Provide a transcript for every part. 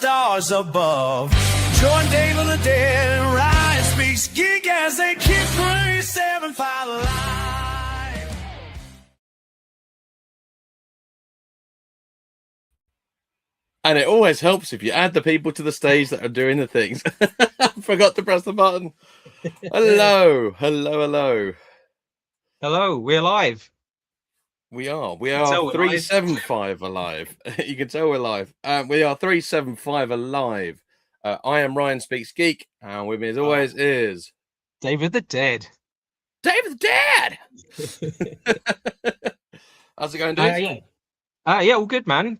stars above. Join Dave of the Dead and Ryan Speaks Geek as they keep 375 alive. And it always helps if you add the people to the stage that are doing the things. Forgot to press the button. Hello, hello, hello. Hello, we're live. We are tell we're 375 alive. You can tell we're live. We are 375 alive. I am Ryan Speaks Geek, and with me as always is Dave of the Dead. Dave of the Dead. How's it going, dude? Yeah, all good, man.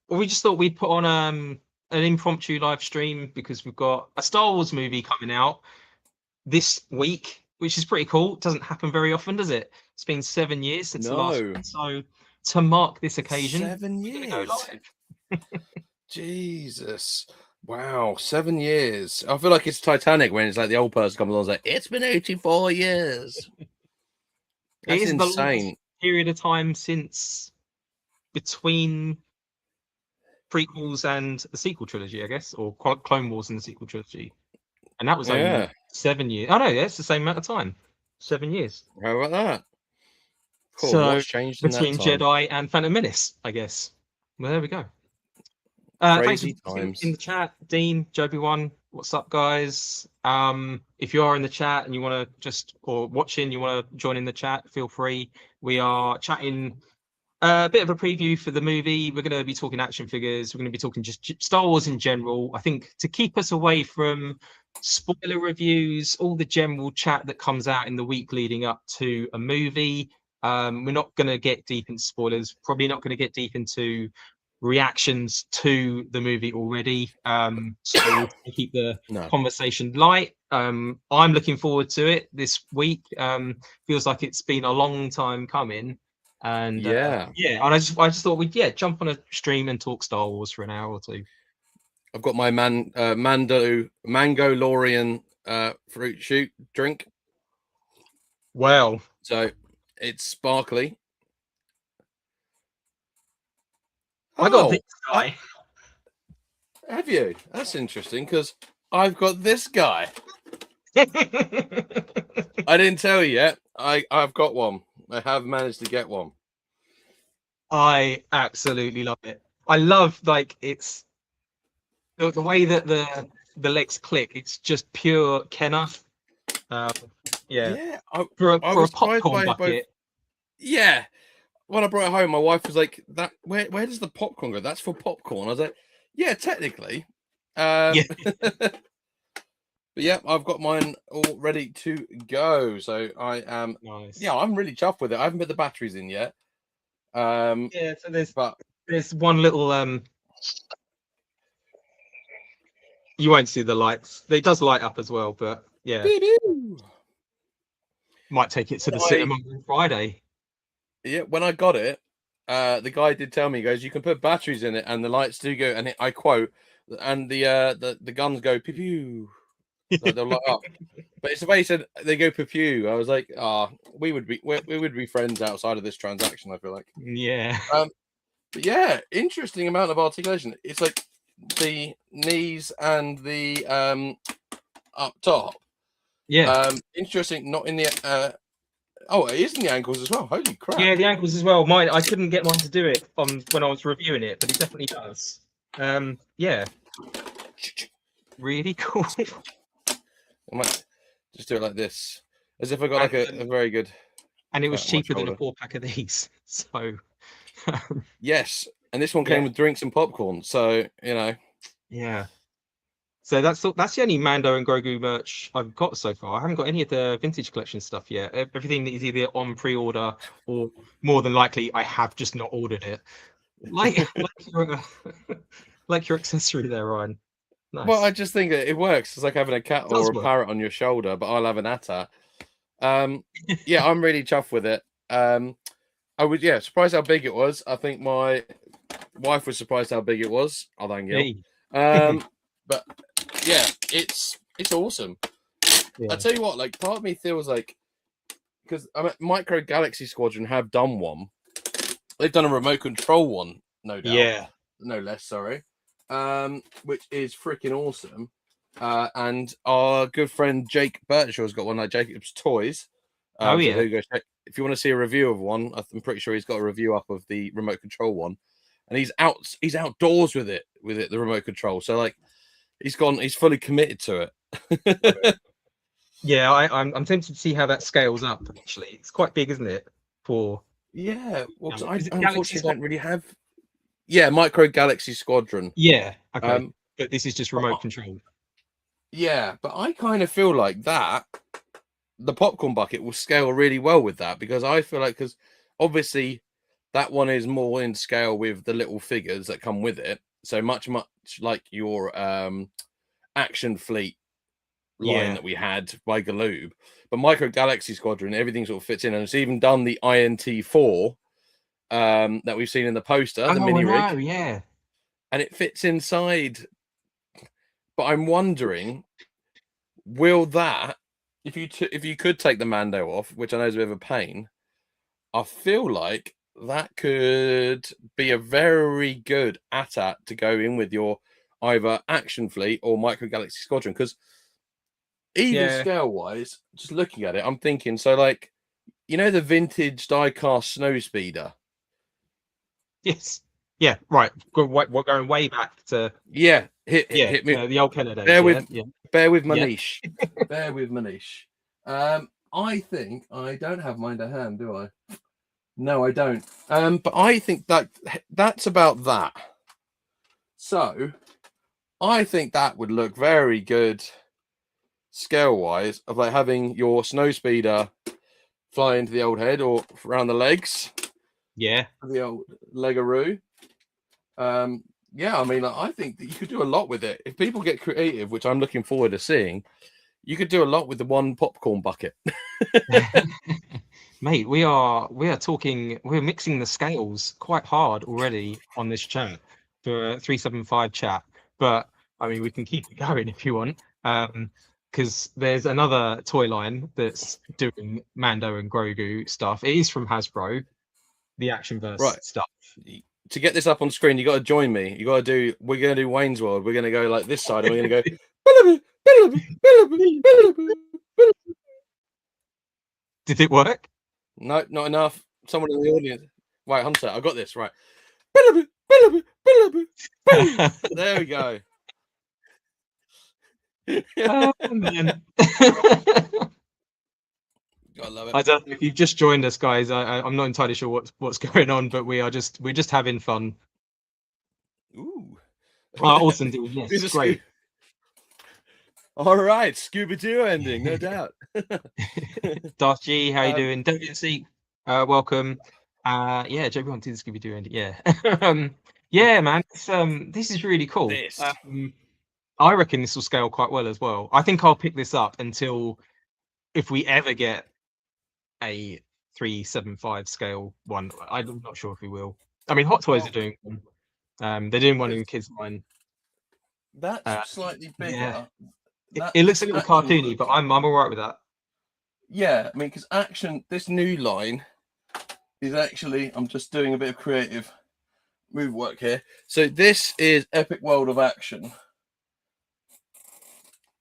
We just thought we'd put on an impromptu live stream because we've got a Star Wars movie coming out this week, which is pretty cool. It doesn't happen very often, does it? It's been 7 years since the last one, so to mark this occasion, 7 years. Go live. Jesus. Wow, 7 years. I feel like it's Titanic when it's like the old person comes on and says, it's been 84 years. That's it is insane. The longest period of time since between prequels and the sequel trilogy, I guess, or Clone Wars and the sequel trilogy. And that was only 7 years. Oh, no, that's the same amount of time. 7 years. How about that? Cool. So, what's changed in between that time? Jedi and Phantom Menace, I guess. Well, there we go. Thanks Crazy for times. in the chat, Dean, Joby1. What's up, guys? If you are in the chat and you want to or watching, you want to join in the chat, feel free. We are chatting a bit of a preview for the movie. We're going to be talking action figures. We're going to be talking just Star Wars in general. I think to keep us away from spoiler reviews, all the general chat that comes out in the week leading up to a movie. We're not going to get deep into spoilers. Probably not going to get deep into reactions to the movie already. So we'll keep the conversation light. I'm looking forward to it this week. Feels like it's been a long time coming. And and I just thought we'd jump on a stream and talk Star Wars for an hour or two. I've got my Mandalorian fruit shoot drink. Wow. So it's sparkly. I got this guy. Have you? That's interesting because I've got this guy. I didn't tell you yet. I've got one. I have managed to get one. I absolutely love it. I love it's the way that the legs click. It's just pure Kenner. For a popcorn bucket. Yeah. When I brought it home, my wife was like, "That where does the popcorn go? That's for popcorn." I was like, "Yeah, technically." But yeah, I've got mine all ready to go. So I am nice. Yeah, I'm really chuffed with it. I haven't put the batteries in yet. So there's one little you won't see the lights. It does light up as well, but yeah. Bee-boo. Might take it to the cinema on Friday. Yeah, when I got it, the guy did tell me, he goes, you can put batteries in it and the lights do go, and I quote, and the guns go pew pew. So they'll light up. But it's the way he said they go pew pew. I was like, we would be friends outside of this transaction, I feel like. Yeah. But yeah, interesting amount of articulation. It's like the knees and the up top. Yeah. Interesting, not in the oh, it is in the ankles as well. Holy crap. Yeah, the ankles as well. I couldn't get mine to do it when I was reviewing it, but it definitely does. Yeah. Really cool. I might just do it like this, as if I got like a very good. And it was cheaper than a 4-pack of these. So. Yes, and this one came with drinks and popcorn. So Yeah. So that's the only Mando and Grogu merch I've got so far. I haven't got any of the vintage collection stuff yet. Everything is either on pre-order or more than likely I have just not ordered it. Like your accessory there, Ryan. Nice. Well, I just think that it works. It's like having a cat or a parrot on your shoulder, but I'll have an atta. Yeah, I'm really chuffed with it. I was surprised how big it was. I think my wife was surprised how big it was. Oh, thank you. But yeah, it's awesome. Yeah. I tell you what, like part of me feels like because Micro Galaxy Squadron have done one. They've done a remote control one, no doubt. Yeah, no less. Sorry. which is freaking awesome. And our good friend Jake Birchall's got one, like Jacob's Toys. Oh, So yeah. do go check. If you want to see a review of one, I'm pretty sure he's got a review up of the remote control one, and he's outdoors with it, the remote control. So like, he's fully committed to it. Yeah, I'm tempted to see how that scales up. Actually, it's quite big, isn't it? For Yeah, well, 'cause I is it unfortunately Galaxy don't really have. Yeah, Micro Galaxy Squadron. Yeah, okay. But this is just remote control. Yeah, but I kind of feel like that the popcorn bucket will scale really well with that, because I feel like, because obviously that one is more in scale with the little figures that come with it. So much like your action fleet line that we had by Galoob, but Micro Galaxy Squadron, everything sort of fits in, and it's even done the INT4 that we've seen in the poster, the mini rig. Yeah, and it fits inside. But I'm wondering, will that, if you could take the Mando off, which I know is a bit of a pain, I feel like that could be a very good AT-AT to go in with your either action fleet or Micro Galaxy Squadron, because even scale wise, just looking at it, I'm thinking, so like, you know, the vintage diecast snow speeder. Yes. Yeah. Right. We're going way back to. Yeah. Hit me. The old Canada. Bear with Manish. Bear with Manish. I think I don't have mine to hand, do I? No, I don't. But I think that's about that. So I think that would look very good scale wise, of like having your snow speeder fly into the old head or around the legs. Yeah. The old Legaroo. Yeah, I mean, I think that you could do a lot with it if people get creative, which I'm looking forward to seeing. You could do a lot with the one popcorn bucket. Mate, we're mixing the scales quite hard already on this chat for 375 chat. But I mean, we can keep it going if you want. Because there's another toy line that's doing Mando and Grogu stuff. It is from Hasbro, the Actionverse stuff. To get this up on screen, you got to join me. We're going to do Wayne's World. We're going to go like this side, and we're going to go. Did it work? No, not enough. Someone in the audience. Right, Hunter, I got this. Right. There we go. Oh, man. I love it. I don't know if you've just joined us, guys. I'm not entirely sure what's going on, but we're just having fun. Ooh. Awesome, dude. Yes, great. All right, Scooby-Doo ending, no doubt. Darth G, how you doing? Don't get a seat. Welcome. Yeah, Joe wanted the Scooby-Doo ending. Yeah. Yeah, man. This is really cool. I reckon this will scale quite well as well. I think I'll pick this up until, if we ever get a 375 scale one. I'm not sure if we will. I mean, Hot Toys are doing one. They're doing one in kids' line. That's slightly bigger. Yeah. It looks a little cartoony, but I'm all right with that. Yeah, I mean, because this new line is actually, I'm just doing a bit of creative move work here. So this is Epic World of Action.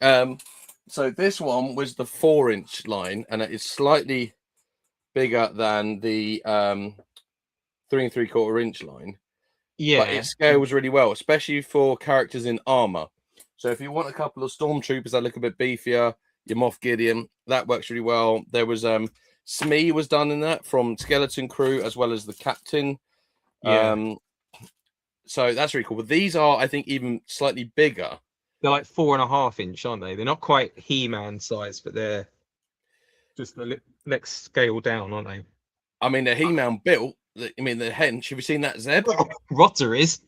So this one was the 4-inch line, and it is slightly bigger than the 3 3/4 inch line. Yeah, but it scales really well, especially for characters in armor. So if you want a couple of stormtroopers that look a bit beefier, your Moff Gideon, that works really well. There was Smee was done in that from Skeleton Crew, as well as the captain. Yeah. So that's really cool. But these are, I think, even slightly bigger. They're like 4.5 inch, aren't they? They're not quite He-Man size, but they're just the next scale down, aren't they? I mean, the He-Man built. I mean, the hench. Have you seen that, Zeb? Rotter is.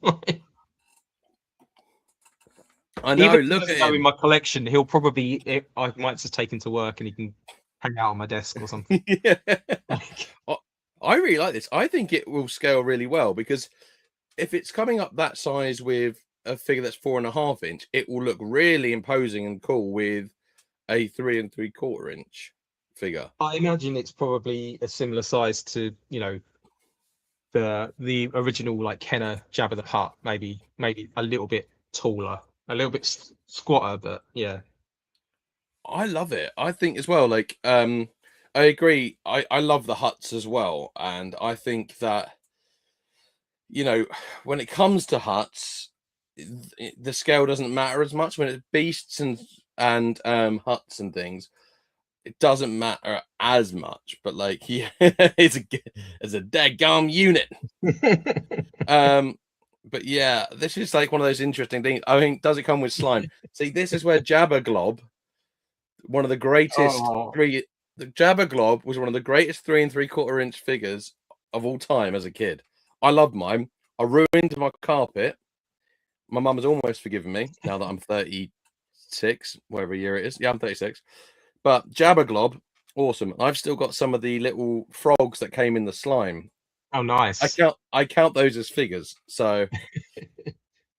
I know. Even look at him. in my collection. He'll probably. I might just take him to work, and he can hang out on my desk or something. Yeah. I really like this. I think it will scale really well, because if it's coming up that size with a figure that's 4.5 inch, it will look really imposing and cool with a 3 3/4 inch figure. I imagine it's probably a similar size to, the the original like Kenner Jabba the Hutt, maybe a little bit taller, a little bit squatter, but yeah. I love it. I think as well, like I agree. I love the huts as well. And I think that, you know, when it comes to huts, the scale doesn't matter as much. When it's beasts and huts and things, it doesn't matter as much. But like, yeah, it's a daggum unit. But yeah, this is like one of those interesting things. I mean, does it come with slime? See, this is where Jabba Glob, one of the greatest the Jabba Glob was one of the greatest 3 3/4 inch figures of all time as a kid. I loved mine. I ruined my carpet. My mum has almost forgiven me now that I'm 36, whatever year it is. Yeah, I'm 36. But Jabba Glob, awesome. I've still got some of the little frogs that came in the slime. Oh, nice. I count those as figures. So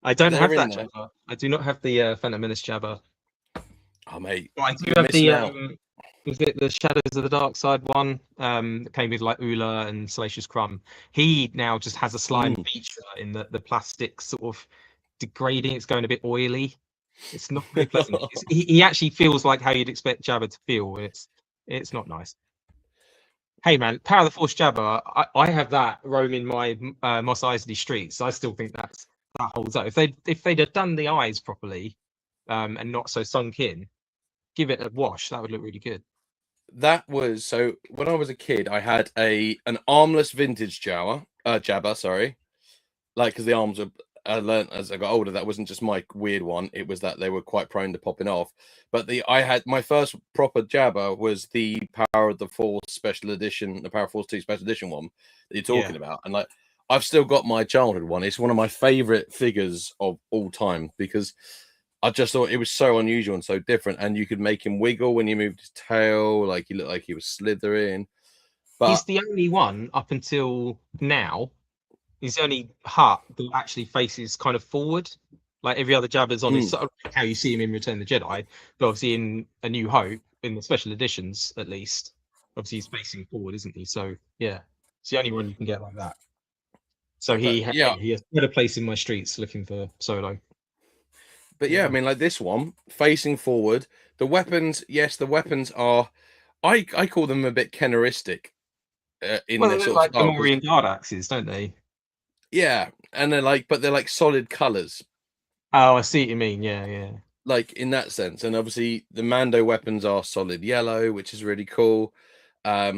I don't have that Jabba. I do not have the Phantom Menace Jabba. Oh, mate. But I do have the was it the Shadows of the Dark Side one? That came with like Ula and Salacious Crumb. He now just has a slime feature in the plastic sort of degrading. It's going a bit oily. It's not very pleasant. He actually feels like how you'd expect Jabba to feel. It's not nice. Hey man, Power of the Force Jabba. I have that roaming my Mos Eisley streets. I still think that holds up. If they'd have done the eyes properly, and not so sunk in, give it a wash. That would look really good. That was so when I was a kid, I had an armless vintage Jabba, sorry. Like, because the arms are, I learned as I got older, that wasn't just my weird one. It was that they were quite prone to popping off. But I had my first proper Jabba was the Power of the Force special edition, the Power of Force 2 special edition one that you're talking about. And like, I've still got my childhood one. It's one of my favorite figures of all time because I just thought it was so unusual and so different. And you could make him wiggle when you moved his tail. Like, he looked like he was slithering. But he's the only one up until now. He's the only Hutt that actually faces kind of forward. Like every other Jabba's on his sort of how you see him in Return of the Jedi. But obviously in A New Hope, in the special editions at least, obviously he's facing forward, isn't he? So yeah, it's the only one you can get like that. So he has got a place in my streets looking for Solo. But yeah, I mean, like this one facing forward, the weapons. Yes, the weapons are. I call them a bit Kenneristic. In well, their they sort like of style, Gamorrean guard axes, don't they? Yeah, and they're like solid colors. Oh, I see what you mean. Yeah. Like in that sense, and obviously the Mando weapons are solid yellow, which is really cool. I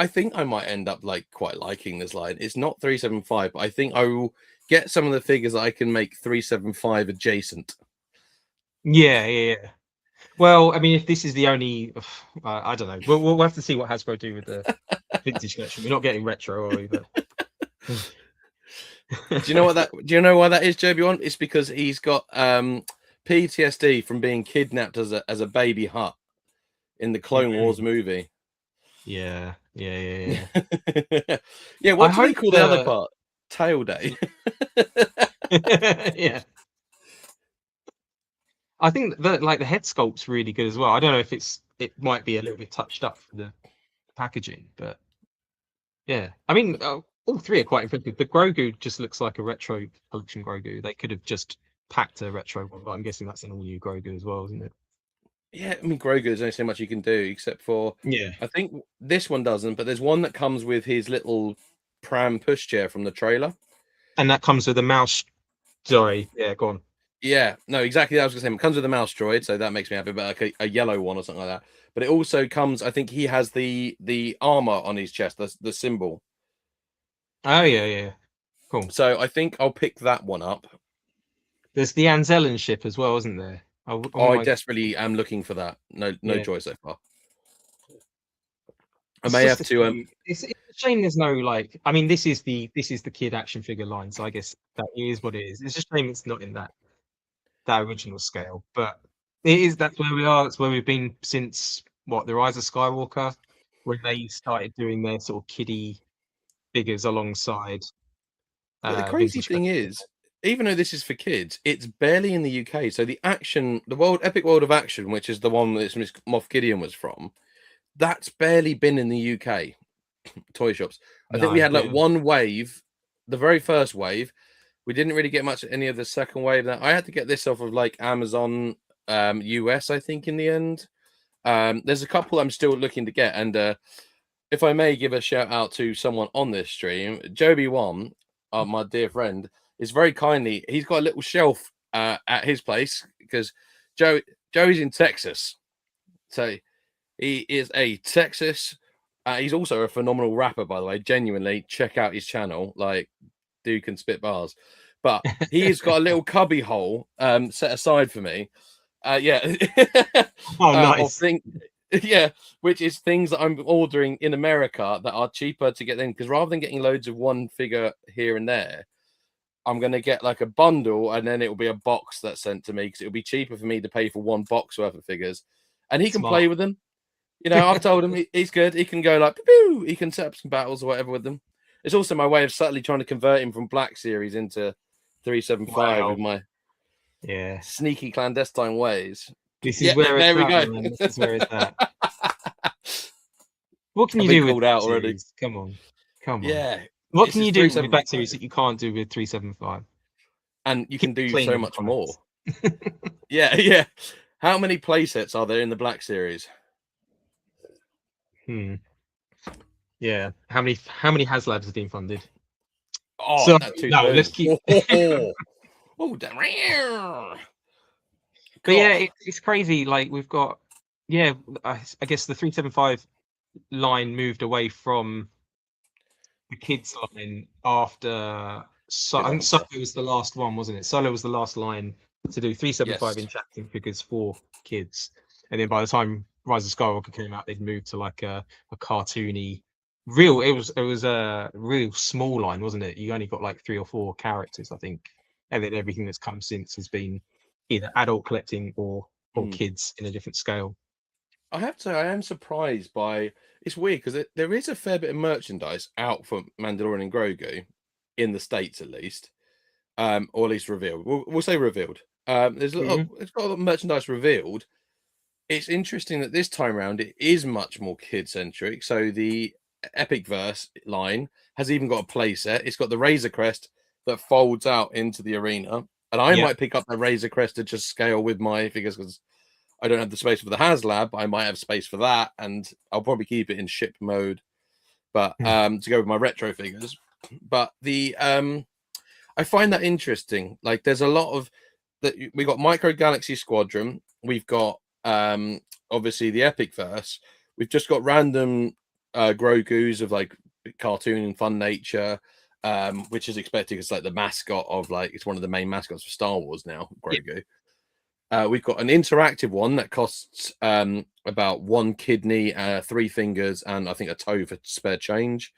think I might end up like quite liking this line. It's not 375, but I think I will get some of the figures that I can make 375 adjacent. Yeah. Well, I mean, if this is the only, I don't know. We'll have to see what Hasbro do with the vintage collection. We're not getting retro, are we? But do you know why that is, Joby? It's because he's got PTSD from being kidnapped as a baby Hutt in the Clone Wars movie. Yeah. Yeah, what do they call the other part? Tail Day. Yeah. I think that like the head sculpt's really good as well. I don't know if it might be a little bit touched up for the packaging, but yeah. I mean, all three are quite impressive. The Grogu just looks like a retro collection Grogu. They could have just packed a retro one, but I'm guessing that's an all new Grogu as well, isn't it? Yeah, I mean, Grogu, there's only so much you can do, except for I think this one doesn't, but there's one that comes with his little pram pushchair from the trailer, and that comes with a mouse. Sorry, yeah, go on. Yeah, no, exactly. That was going to say, it comes with a mouse droid, so that makes me happy. But like a yellow one or something like that. But it also comes. I think he has the armor on his chest, the symbol. Oh yeah, cool. So I think I'll pick that one up. There's the Anzellan ship as well, isn't there? I desperately am looking for that. No choice so far. I may have to. It's a shame there's no like. I mean, this is the kid action figure line, so I guess that is what it is. It's just a shame it's not in that original scale, but it is. That's where we are. That's where we've been since the Rise of Skywalker, when they started doing their sort of kiddie figures alongside. The crazy thing is, even though this is for kids, it's barely in the UK. So the Epic World of Action, which is the one that Moff Gideon was from, that's barely been in the UK toy shops. I think we had like one wave, the very first wave. We didn't really get much any of the second wave. I had to get this off of like Amazon US, I think, in the end. There's a couple I'm still looking to get, and if I may give a shout out to someone on this stream, Joby1, my dear friend, is very kindly. He's got a little shelf at his place because Joey's in Texas, so he is a Texas. He's also a phenomenal rapper, by the way. Genuinely, check out his channel. Like, dude can spit bars. But he's got a little cubby hole set aside for me. Yeah. Oh, nice. Yeah, which is things that I'm ordering in America that are cheaper to get in, because rather than getting loads of one figure here and there, I'm going to get like a bundle, and then it will be a box that's sent to me, because it'll be cheaper for me to pay for one box worth of figures, and he can play with them. You know, I've told him he's good. He can go like, pew, he can set up some battles or whatever with them. It's also my way of subtly trying to convert him from Black Series into 375 with my sneaky clandestine ways. This is where it's at. Man. This is where it's at. What can you do with Black already? Come on. Yeah. What can you do with Black Series that you can't do with 375? And you can do so much more. Yeah. How many playsets are there in the Black Series? Yeah. How many HasLabs have been funded? Oh, so, no, let's keep. Oh, damn. But yeah, it's crazy. Like we've got, I guess the 375 line moved away from the kids line after. I think Solo was the last one, wasn't it? Solo was the last line to do 375 interacting figures for kids, and then by the time Rise of Skywalker came out, they'd moved to like a cartoony, real. It was a real small line, wasn't it? You only got like 3 or 4 characters, I think, and then everything that's come since has been either adult collecting or kids in a different scale. I have to say, I am surprised by. It's weird because there is a fair bit of merchandise out for Mandalorian and Grogu in the States, at least, or at least revealed. We'll say revealed. There's a lot. It's got a lot of merchandise revealed. It's interesting that this time around it is much more kid centric. So the Epic Verse line has even got a play set. It's got the Razor Crest that folds out into the arena. And I might pick up the Razor Crest to just scale with my figures because I don't have the space for the HasLab, but I might have space for that, and I'll probably keep it in ship mode. But to go with my retro figures. But the I find that interesting. Like there's a lot of that. We got Micro Galaxy Squadron. We've got obviously the Epic Verse. We've just got random Grogu's of like cartoon and fun nature. Which is expected. It's like the mascot of like it's one of the main mascots for Star Wars now, Grogu. We've got an interactive one that costs about 1 kidney, 3 fingers, and I think a toe for spare change.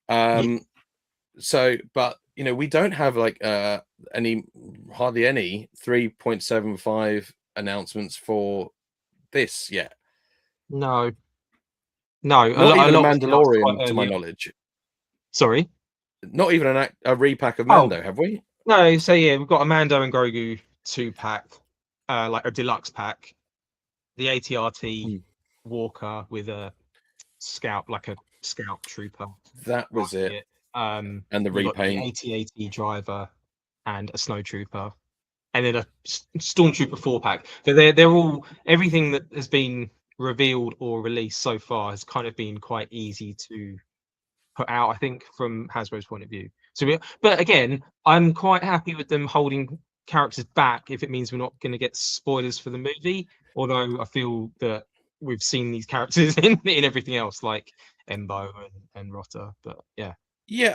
So, but you know, we don't have like hardly any 3.75 announcements for this yet. No. Not even a Mandalorian, to my knowledge. Sorry. Not even a repack of Mando, have we? No, so yeah, we've got a Mando and Grogu 2-pack, like a deluxe pack. The ATRT Walker with a scout, like a scout trooper. That was it. And the repaint. The AT-AT driver and a snow trooper, and then a stormtrooper 4-pack. So they're all everything that has been revealed or released so far has kind of been quite easy to put out, I think, from Hasbro's point of view. So, but again, I'm quite happy with them holding characters back if it means we're not going to get spoilers for the movie. Although I feel that we've seen these characters in everything else, like Embo and Rotter. But yeah,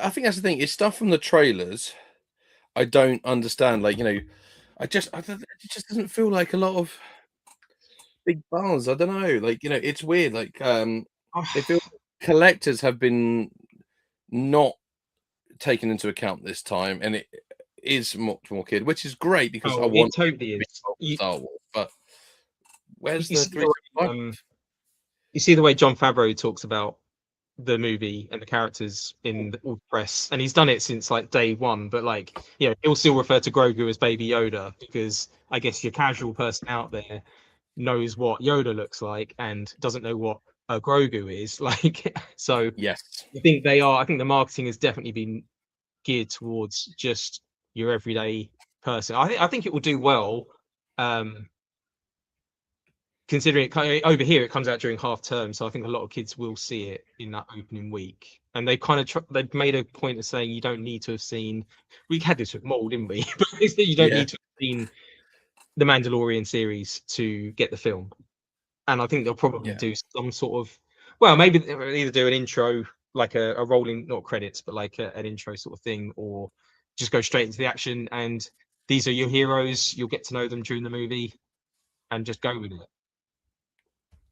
I think that's the thing. It's stuff from the trailers. I don't understand. Like, you know, it just doesn't feel like a lot of big buzz. I don't know. Like, you know, it's weird. Like, they feel collectors have been not taken into account this time, and it is much more kid, which is great because I want totally is. Star Wars. But where's the you see the way Jon Favreau talks about the movie and the characters in the press, and he's done it since like day one. But like, you know, he'll still refer to Grogu as Baby Yoda because I guess your casual person out there knows what Yoda looks like and doesn't know what Grogu is. Like, so Yes. I think they are. I think the marketing has definitely been geared towards just your everyday person. I think it will do well. Considering over here it comes out during half term, so I think a lot of kids will see it in that opening week. And they kind of they've made a point of saying you don't need to have seen. We had this with Maul, didn't we? But you don't need to have seen the Mandalorian series to get the film. And I think they'll probably do some sort of, well, maybe they'll either do an intro, like a rolling, not credits, but like an intro sort of thing, or just go straight into the action. And these are your heroes. You'll get to know them during the movie, and just go with it.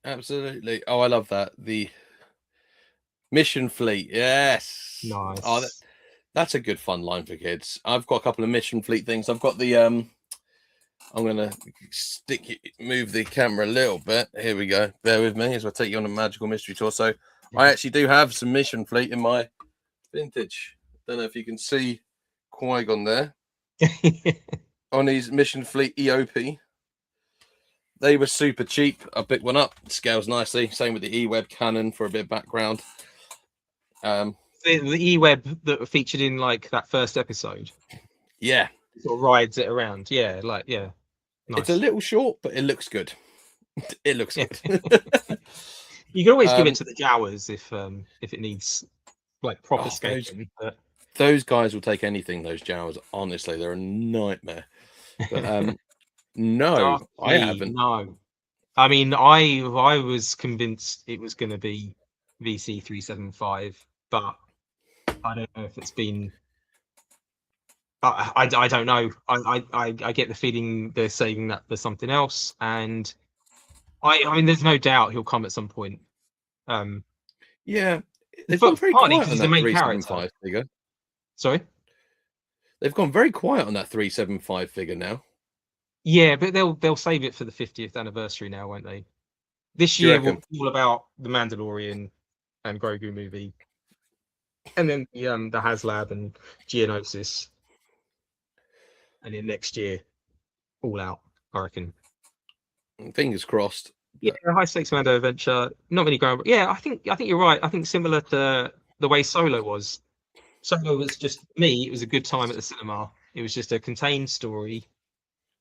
Absolutely. Oh, I love that. The mission fleet. Yes. Nice. Oh, that's a good fun line for kids. I've got a couple of mission fleet things. I've got the I'm gonna move the camera a little bit. Here we go. Bear with me as I take you on a magical mystery tour. So I actually do have some mission fleet in my vintage. Don't know if you can see Qui-Gon there on his mission fleet EOP. They were super cheap. I picked one up. It scales nicely. Same with the E-Web cannon for a bit of background. The E-Web that featured in like that first episode. Yeah. Sort of rides it around. Yeah, like Nice. It's a little short, but it looks good. It looks good. You can always give it to the Jawas if it needs like proper scaling. Those guys will take anything. Those Jawas, honestly, they're a nightmare. But no, I haven't. No, I mean, I was convinced it was going to be VC 375, but I don't know if it's been. I don't know. I get the feeling they're saving that for something else, and I mean, there's no doubt he'll come at some point. Yeah, they've gone very quiet on that 375 figure. Sorry, they've gone very quiet on that 375 figure now. Yeah, but they'll save it for the 50th anniversary now, won't they? This year will be all about the Mandalorian and Grogu movie, and then the HasLab and Geonosis, and then next year, all out. I reckon. Fingers crossed. Yeah, high stakes Mando adventure. Not many going. Yeah, I think you're right. I think similar to the way Solo was. Solo was just me. It was a good time at the cinema. It was just a contained story.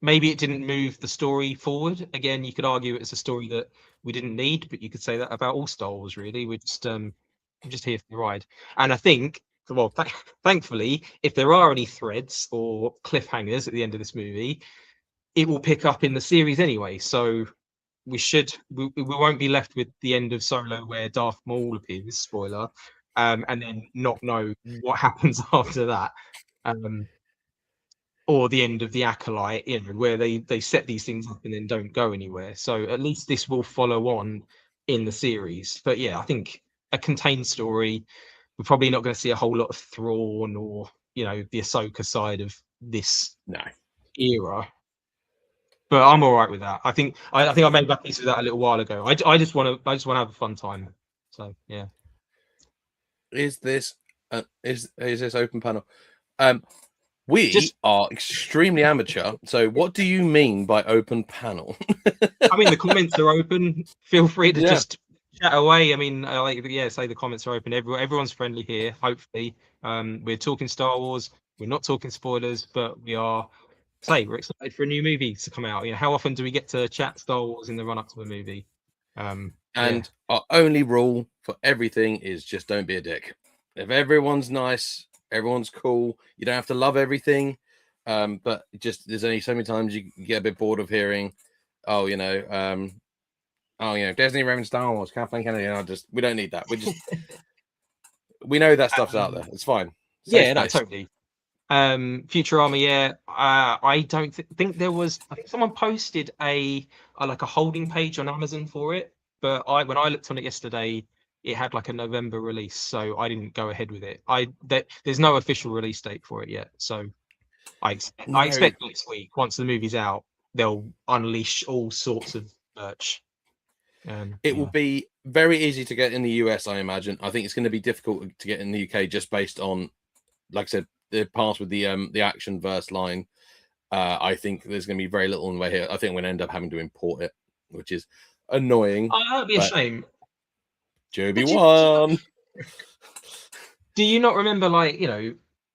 Maybe it didn't move the story forward. Again, you could argue it's a story that we didn't need, but you could say that about all Star Wars, really. We're just here for the ride. And I think, well, thankfully, if there are any threads or cliffhangers at the end of this movie, it will pick up in the series anyway. So we won't be left with the end of Solo where Darth Maul appears, spoiler, and then not know what happens after that. Or the end of the Acolyte, where they set these things up and then don't go anywhere. So at least this will follow on in the series. But yeah, I think a contained story. We're probably not going to see a whole lot of Thrawn or the Ahsoka side of this era. But I'm all right with that. I think I made that piece of that a little while ago. I just want to have a fun time. So yeah. Is this open panel? We are extremely amateur. So what do you mean by open panel? I mean, the comments are open. Feel free to just chat away. I mean, say the comments are open. Everyone's friendly here, hopefully. We're talking Star Wars. We're not talking spoilers, but we're excited for a new movie to come out. How often do we get to chat Star Wars in the run-up to a movie? And our only rule for everything is just don't be a dick. If everyone's nice, everyone's cool. You don't have to love everything, but there's only so many times you get a bit bored of hearing, Disney Raven Star Wars, can't think anything. We don't need that. We know that stuff's out there. It's fine. Totally. Futurama, I don't think there was. I think someone posted a holding page on Amazon for it, but when I looked on it yesterday, it had like a November release, so I didn't go ahead with it. There's no official release date for it yet, so I expect next week, once the movie's out, they'll unleash all sorts of merch. It will be very easy to get in the US, I imagine. I think it's going to be difficult to get in the UK just based on, like I said, the past with the action verse line. I think there's going to be very little in the way here. I think we're going to end up having to import it, which is annoying. That'd be a shame. Joby won. Do you not remember, like,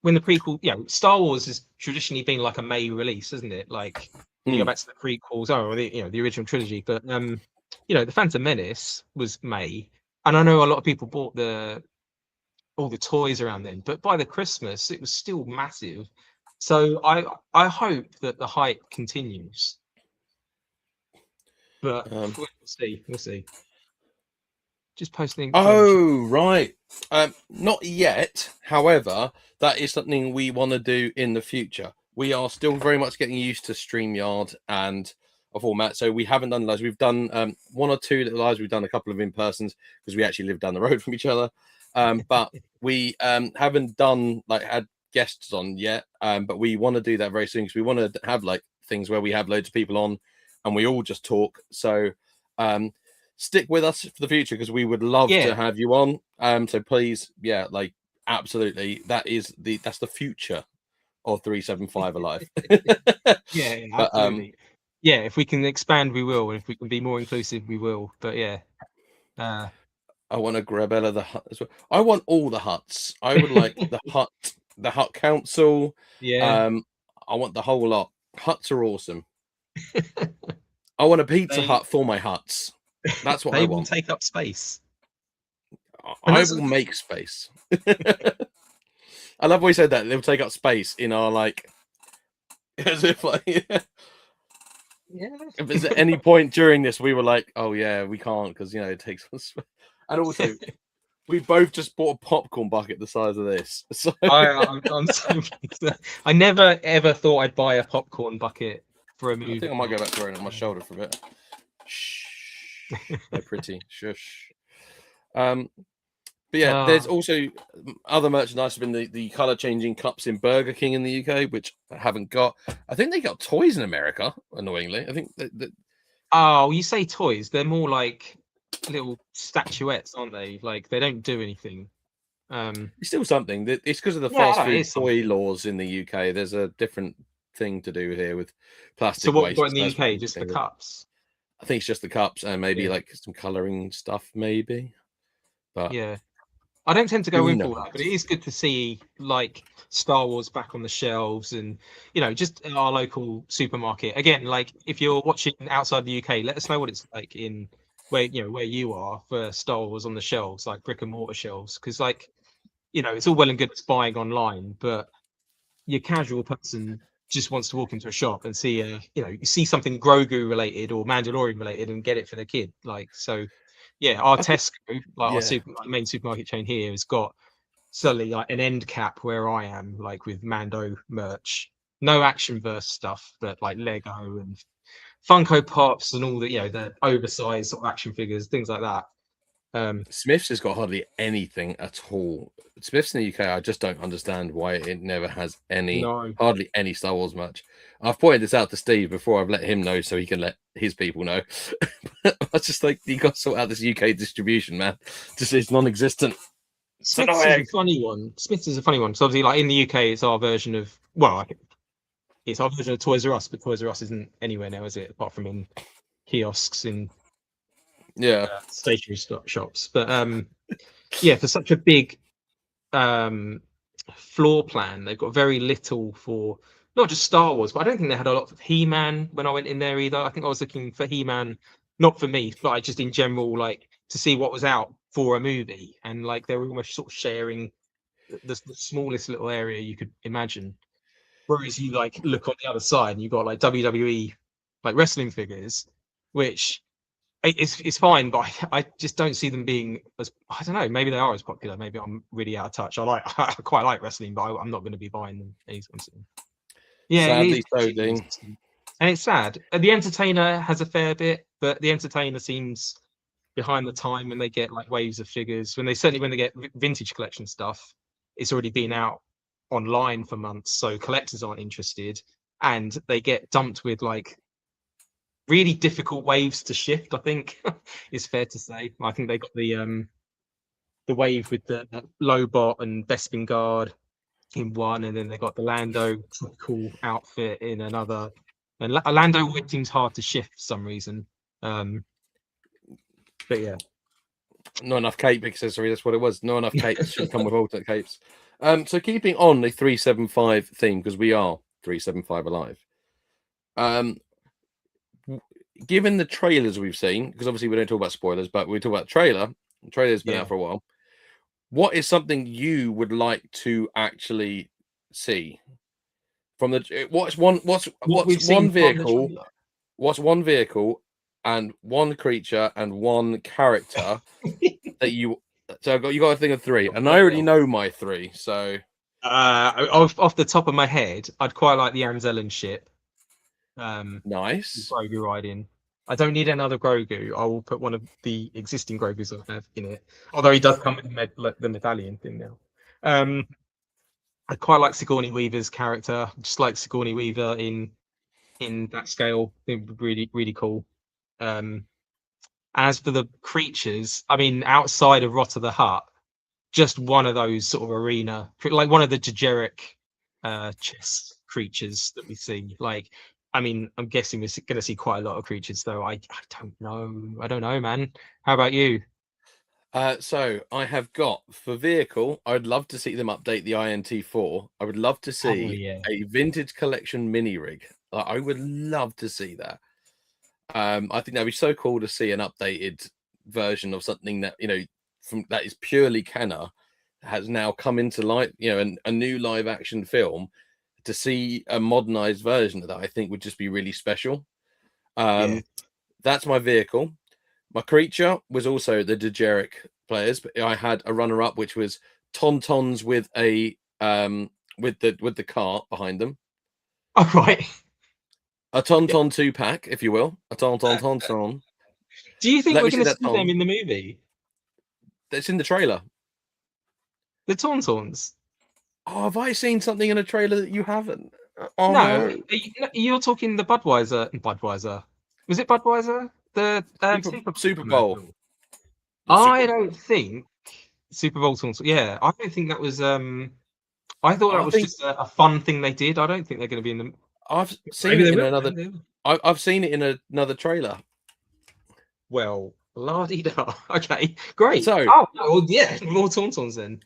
when the prequel, Star Wars has traditionally been like a May release, isn't it? Like, you go back to the prequels, the original trilogy. But the Phantom Menace was May, and I know a lot of people bought all the toys around then, but by the Christmas it was still massive. So I hope that the hype continues. But we'll see. Just posting. Oh, right. Not yet. However, that is something we want to do in the future. We are still very much getting used to StreamYard and a format. So we haven't done lives. We've done one or two little lives. We've done a couple of in-persons because we actually live down the road from each other. But we haven't done had guests on yet. But we want to do that very soon because we want to have like things where we have loads of people on and we all just talk. So stick with us for the future because we would love to have you on. So please, absolutely, that's the future of 375 Alive. Yeah, absolutely. If we can expand, we will, and if we can be more inclusive, we will. But I want to grab Ella the hut as well. I want all the huts. I would like the hut council. I want the whole lot. Huts are awesome. I want a pizza hut for my huts. That's what I want. They will take up space. I will make space. I love what he said that they'll take up space in our as if if there's at any point during this we were like, oh yeah, we can't because it takes us. And also, we both just bought a popcorn bucket the size of this. So I'm so I never ever thought I'd buy a popcorn bucket for a movie. I think I might go back to wearing it on my shoulder for a bit. Shh. They're pretty. Shush. But yeah, there's also other merchandise. Been the color changing cups in Burger King in the UK, which I haven't got. I think they got toys in America. Annoyingly, I think that. Oh, you say toys? They're more like little statuettes, aren't they? Like they don't do anything. It's still something. It's because of the fast food toy laws in the UK. There's a different thing to do here with plastic. So what waste. Got in the UK? Just the cups. I think it's just the cups and maybe some coloring stuff, maybe. But I don't tend to go in for that, but it is good to see Star Wars back on the shelves and just in our local supermarket. Again, if you're watching outside the UK, let us know what it's like in where you are for Star Wars on the shelves, like brick and mortar shelves, because it's all well and good buying online, but your casual person just wants to walk into a shop and see you see something Grogu related or Mandalorian related and get it for the kid. Our Tesco, our main supermarket chain here, has got suddenly an end cap where I am, with Mando merch, no action verse stuff, but Lego and Funko Pops and all the oversized sort of action figures, things like that. Smith's has got hardly anything at all. Smith's in the UK, I just don't understand why it never has hardly any Star Wars merch. I've pointed this out to Steve before. I've let him know so he can let his people know. I was just you got to sort out this UK distribution, man. It's non-existent. Smith's is a funny one. Smith's is a funny one. So obviously, in the UK, it's our version of it's our version of Toys R Us, but Toys R Us isn't anywhere now, is it? Apart from in kiosks in stationery shops. But for such a big floor plan, they've got very little for not just Star Wars, but I don't think they had a lot of He-Man when I went in there either. I think I was looking for He-Man, not for me, but just in general, to see what was out for a movie, and they were almost sort of sharing the smallest little area you could imagine. Whereas you look on the other side and you've got WWE wrestling figures, which it's fine, but I just don't see them being as, I don't know, maybe they are as popular. Maybe I'm really out of touch. I quite like wrestling, but I'm not going to be buying them anytime soon. Yeah, sadly so, Dean. And it's sad. The Entertainer has a fair bit, but the Entertainer seems behind the time when they get waves of figures. When they get vintage collection stuff, it's already been out online for months, so collectors aren't interested, and they get dumped with really difficult waves to shift. I think is fair to say. I think they got the wave with the Lobot and Bespin Guard in one, and then they got the Lando cool outfit in another. And Lando seems hard to shift for some reason. But yeah, not enough cape accessory. That's what it was. Not enough capes. Should come with alternate capes. So keeping on the 375 theme, because we are 375 alive. Given the trailers we've seen, because obviously we don't talk about spoilers, but we talk about trailer. The trailer's been out for a while. What is something you would like to actually see from the? What's one vehicle? What's one vehicle and one creature and one character that you? So you got a thing of 3, and I already know my 3. So off the top of my head, I'd quite like the Anzellan ship. Nice. Grogu riding. I don't need another Grogu. I will put one of the existing Grogus I have in it. Although he does come with the medallion thing now. I quite like Sigourney Weaver's character. Just like Sigourney Weaver in that scale. It would be really, really cool. As for the creatures, I mean, outside of Rot of the Hutt, just one of those sort of arena, like one of the Dejeric chess creatures that we see. Like, I mean, I'm guessing we're going to see quite a lot of creatures, though. I don't know. I don't know, man. How about you? So I have got for vehicle. I'd love to see them update the INT4. I would love to see a vintage collection mini rig. I would love to see that. I think that'd be so cool to see an updated version of something that from that is purely Kenner has now come into light. A new live action film. To see a modernized version of that, I think would just be really special. That's my vehicle. My creature was also the Dejeric players, but I had a runner-up, which was Tauntauns with a with the cart behind them. Oh, right. A Tauntaun 2-pack, if you will. A Tauntaun. Do you think we're going to see them in the movie? That's in the trailer. The Tauntauns. Oh, have I seen something in a trailer that you haven't? Oh, no, you're talking the Budweiser. Was it Budweiser? The Super Bowl. I don't think Super Bowl Tauntauns. Yeah, I don't think that was. I thought that was just a fun thing they did. I don't think they're going to be in the. I've seen it in another. I've seen it in another trailer. Well, la-di-da. Okay, great. So, well, yeah, more Tauntauns then.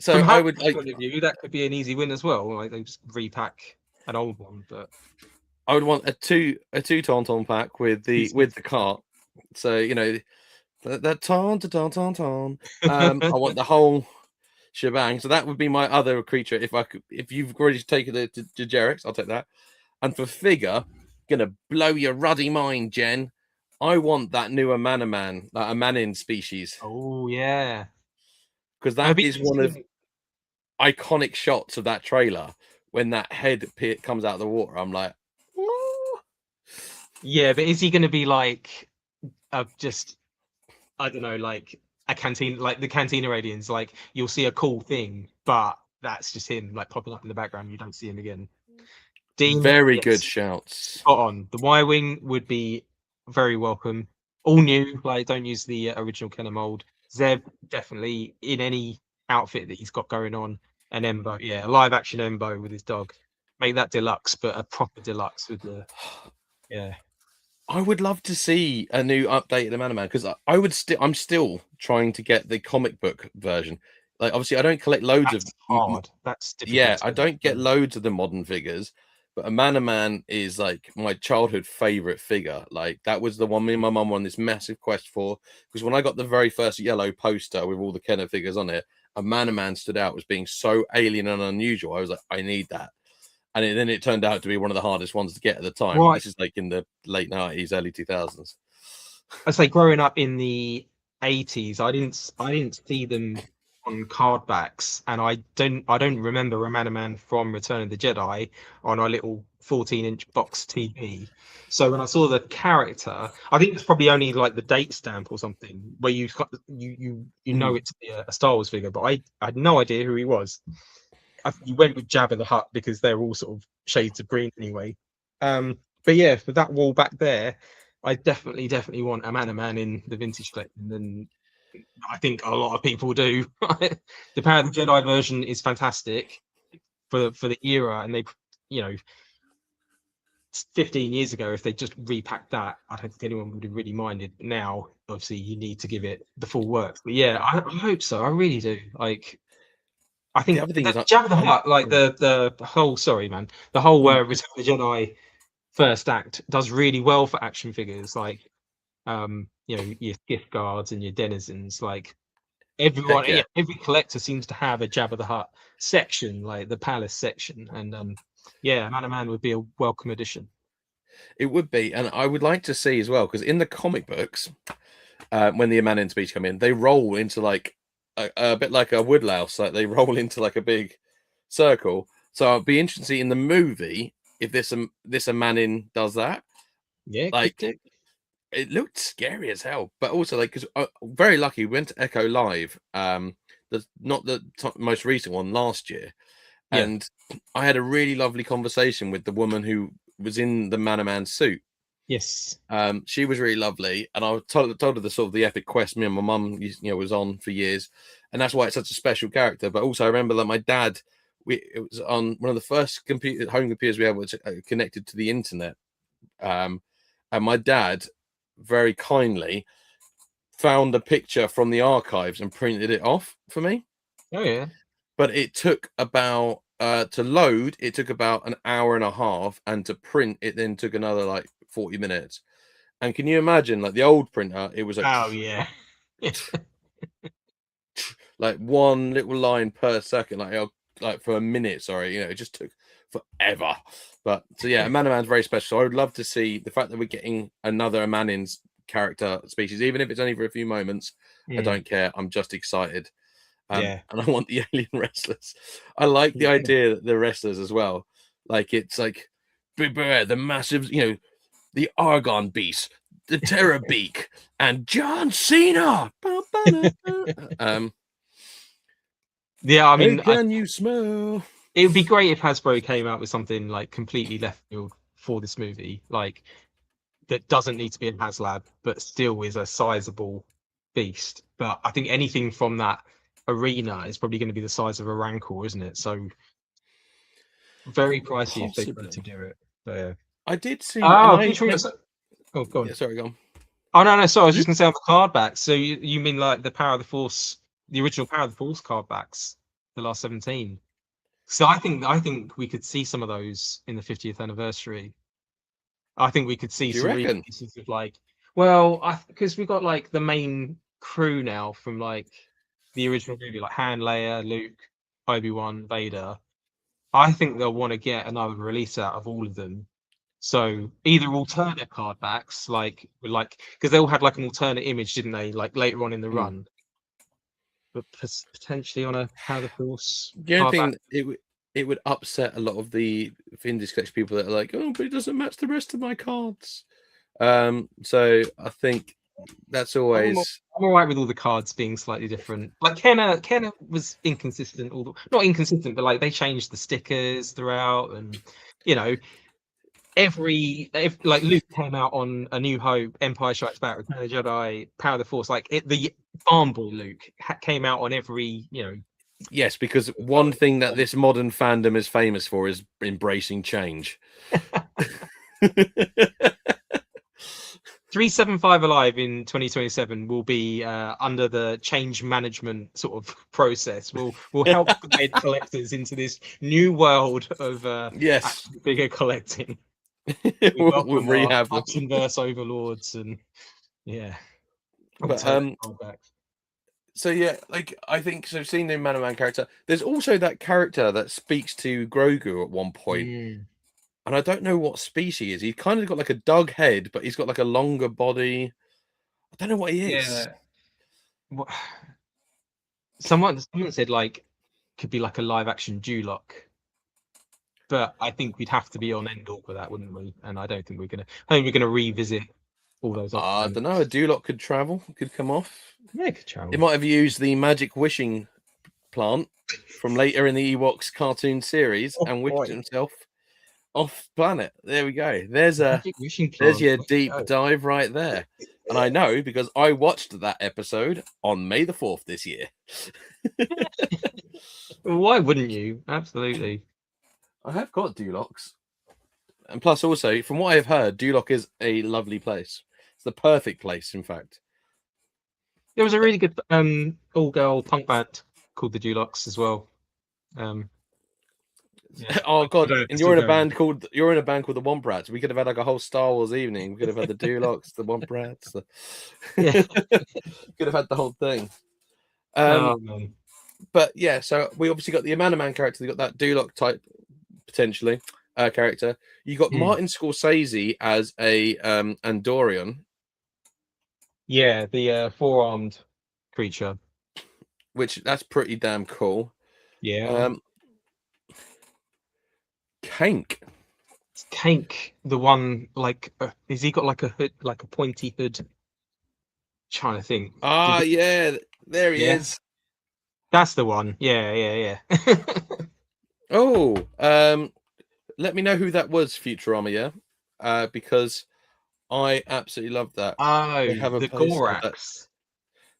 So from I would point of view, that could be an easy win as well. Like they just repack an old one, but I would want a two Tauntaun pack with the cart. So that Tauntaun. I want the whole shebang. So that would be my other creature. If you've already taken the Dejerics, I'll take that. And for figure, gonna blow your ruddy mind, Jen. I want that new Amanaman, that Amanin species. Oh yeah. Because that is one of iconic shots of that trailer when that head comes out of the water. I'm like, oh. Yeah, but is he going to be like just, I don't know, like a canteen, like the Cantina aliens? Like you'll see a cool thing, but that's just him like popping up in the background. You don't see him again. Dean, very good shouts. Spot on. The Y-wing would be very welcome. All new, like don't use the original Kenner mold. Zeb definitely in any outfit that he's got going on. An Embo, a live action Embo with his dog. Make that deluxe, but a proper deluxe with the I would love to see a new updated Amanaman because I'm still trying to get the comic book version. Like obviously I don't collect loads That's of hard. That's difficult. I don't get loads of the modern figures. But Amanaman is like my childhood favorite figure. Like that was the one me and my mum were on this massive quest for. Because when I got the very first yellow poster with all the Kenner figures on it, Amanaman stood out as being so alien and unusual. I was like, I need that. And then it turned out to be one of the hardest ones to get at the time. Right. This is like in the late 90s, early 2000s. I say growing up in the 80s, I didn't see them on card backs, and I don't remember Amanaman from Return of the Jedi on our little 14-inch box TV. So when I saw the character, I think it's probably only like the date stamp or something where you know it's a Star Wars figure, but I had no idea who he was. You went with Jabba the Hutt because they're all sort of shades of green anyway. But yeah, for that wall back there, I definitely want Amanaman in the vintage collection, and I think a lot of people do. The Power of the Jedi version is fantastic for the era, and they, 15 years ago, if they just repacked that, I don't think anyone would have really minded. But now, obviously, you need to give it the full works. But yeah, I hope so. I really do. Like, I think The other thing is, Jabba the Hutt, like the whole, sorry, man, the whole Return of the Jedi first act does really well for action figures, like you know, your gift guards and your denizens. Like everyone, yeah. every collector seems to have a Jabba the Hutt section, like the palace section, and yeah, Man of Man would be a welcome addition. It would be, and I would like to see as well, because in the comic books, when the Amanin speech come in, they roll into like a bit like a woodlouse, like they roll into like a big circle. So I'd be interested to see in the movie if this Amanin does that. Yeah, Like it looked scary as hell, but also like because very lucky we went to Echo Live, not the most recent one last year, and I had a really lovely conversation with the woman who was in the Man of Man suit. Yes. She was really lovely, and I told her the sort of the epic quest me and my mum, was on for years, and that's why it's such a special character. But also, I remember that my dad, it was on one of the first home computers we had, was connected to the internet, and my dad very kindly found a picture from the archives and printed it off for me. Oh yeah. But it took about to load, it took about an hour and a half, and to print it then took another like 40 minutes. And can you imagine, like the old printer, it was like, oh yeah, like one little line per second, like for a minute. Sorry, it just took forever. But so yeah, Man of Man's very special. So I would love to see the fact that we're getting another Manin's character species, even if it's only for a few moments. I don't care. I'm just excited. yeah. And I want the alien wrestlers. I like the idea that the wrestlers as well. Like it's like beware the massive, the Argon Beast, the Terror Beak, and John Cena. Yeah, I mean, can you smell? It would be great if Hasbro came out with something like completely left field for this movie, like that doesn't need to be in HasLab, but still is a sizable beast. But I think anything from that arena is probably going to be the size of a Rancor, isn't it? So very pricey if they were to do it. So, yeah. I did see. Oh, go on. Yeah, sorry, go on. Oh no. So I was just going to say on the card backs. So you mean like the Power of the Force, the original Power of the Force card backs, the last 17? So I think we could see some of those in the 50th anniversary. I think we could see some releases of like, because we've got like the main crew now from like the original movie, like Han, Leia, Luke, Obi-Wan, Vader. I think they'll want to get another release out of all of them. So either alternate card backs, like because they all had like an alternate image, didn't they? Like later on in the run, but potentially on a Power of the Force. The only thing it would upset a lot of the Findus collection people that are like, oh, but it doesn't match the rest of my cards. So I think that's always. I'm all right with all the cards being slightly different. Like Kenna was inconsistent, not inconsistent, but like they changed the stickers throughout, and if like Luke came out on A New Hope, Empire Strikes Back, Return of the Jedi, Power of the Force, like the Farm Boy Luke came out on every, Yes, because one thing that this modern fandom is famous for is embracing change. 375 Alive in 2027 will be under the change management sort of process. We'll help guide collectors into this new world of bigger collecting. we'll rehab them. Inverse overlords and But so yeah, like I think so. Seeing the Man of Man character, there's also that character that speaks to Grogu at one point, and I don't know what species he is. He's kind of got like a dug head, but he's got like a longer body. I don't know what he is. Yeah. Someone said like could be like a live action Duloc, but I think we'd have to be on Endor for that, wouldn't we? And I don't think we're gonna. I think we're gonna revisit all those. I don't know. A Duloc could travel. Could come off. Yeah, it could travel. It might have used the magic wishing plant from later in the Ewoks cartoon series and wished himself off planet. There we go. There's your deep dive right there. And I know because I watched that episode on May the 4th this year. Why wouldn't you? Absolutely. I have got Dulocs. And plus, also, from what I've heard, Duloc is a lovely place. It's the perfect place, in fact. There was a really good all-girl punk band called the Dulocs as well. Yeah. Oh God! And you're in a band called the Womp Rats. We could have had like a whole Star Wars evening. We could have had the Dulocs, the Womp Rats. Yeah. Could have had the whole thing. Man. But yeah, so we obviously got the Amanda Man character. We got that Duloc type potentially character. You got Martin Scorsese as a Andorian. Yeah, the four-armed creature. Which that's pretty damn cool. Yeah. Kank. It's Kank, the one like has he got like a hood, like a pointy hood? Trying to think. Yeah, there he is. That's the one. Yeah. Oh, let me know who that was, Futurama. Yeah, because I absolutely love that. Oh, They have a the Gorax.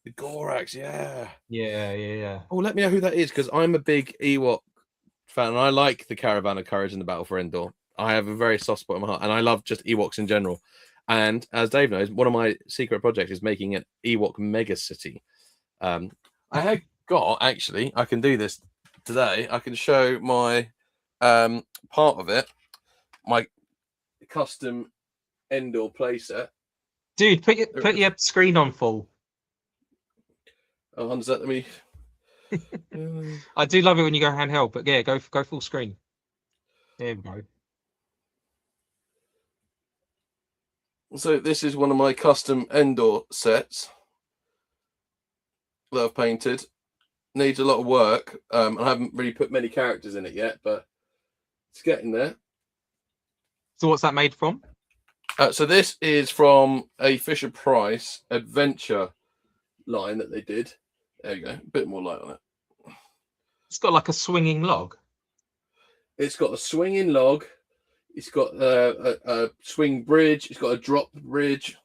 The Gorax, yeah. Yeah. Oh, let me know who that is, because I'm a big Ewok fan, and I like the Caravan of Courage and the Battle for Endor. I have a very soft spot in my heart, and I love just Ewoks in general. And as Dave knows, one of my secret projects is making an Ewok mega city. I have got, actually, I can do this today. I can show my part of it, my custom Endor playset. Dude, put your screen on full. Oh, let me. I do love it when you go handheld, but yeah, go full screen. There we go. So this is one of my custom Endor sets that I've painted. Needs a lot of work. I haven't really put many characters in it yet, but it's getting there. So what's that made from? So this is from a Fisher-Price adventure line that they did. There you go. A bit more light on it. It's got like a swinging log. It's got a swinging log. It's got a swing bridge. It's got a drop bridge.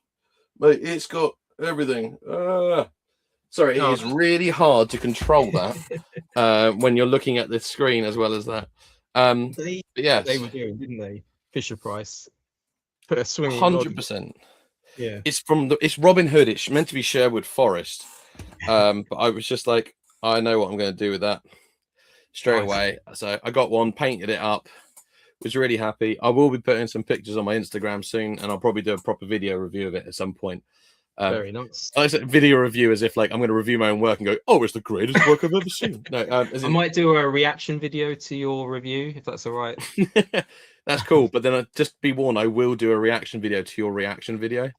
Mate, it's got everything. Sorry, it is really hard to control that when you're looking at the screen as well as that. Yes. They were doing, didn't they? Fisher-Price. Put a swinging 100%. Yeah. It's Robin Hood. It's meant to be Sherwood Forest. But I was just like, I know what I'm going to do with that straight away. So I got one, painted it up, was really happy. I will be putting some pictures on my Instagram soon, and I'll probably do a proper video review of it at some point. Very nice. I said video review as if like I'm going to review my own work and go, oh, it's the greatest work I've ever seen. No, I might do a reaction video to your review if that's all right. That's cool. But then just be warned, I will do a reaction video to your reaction video.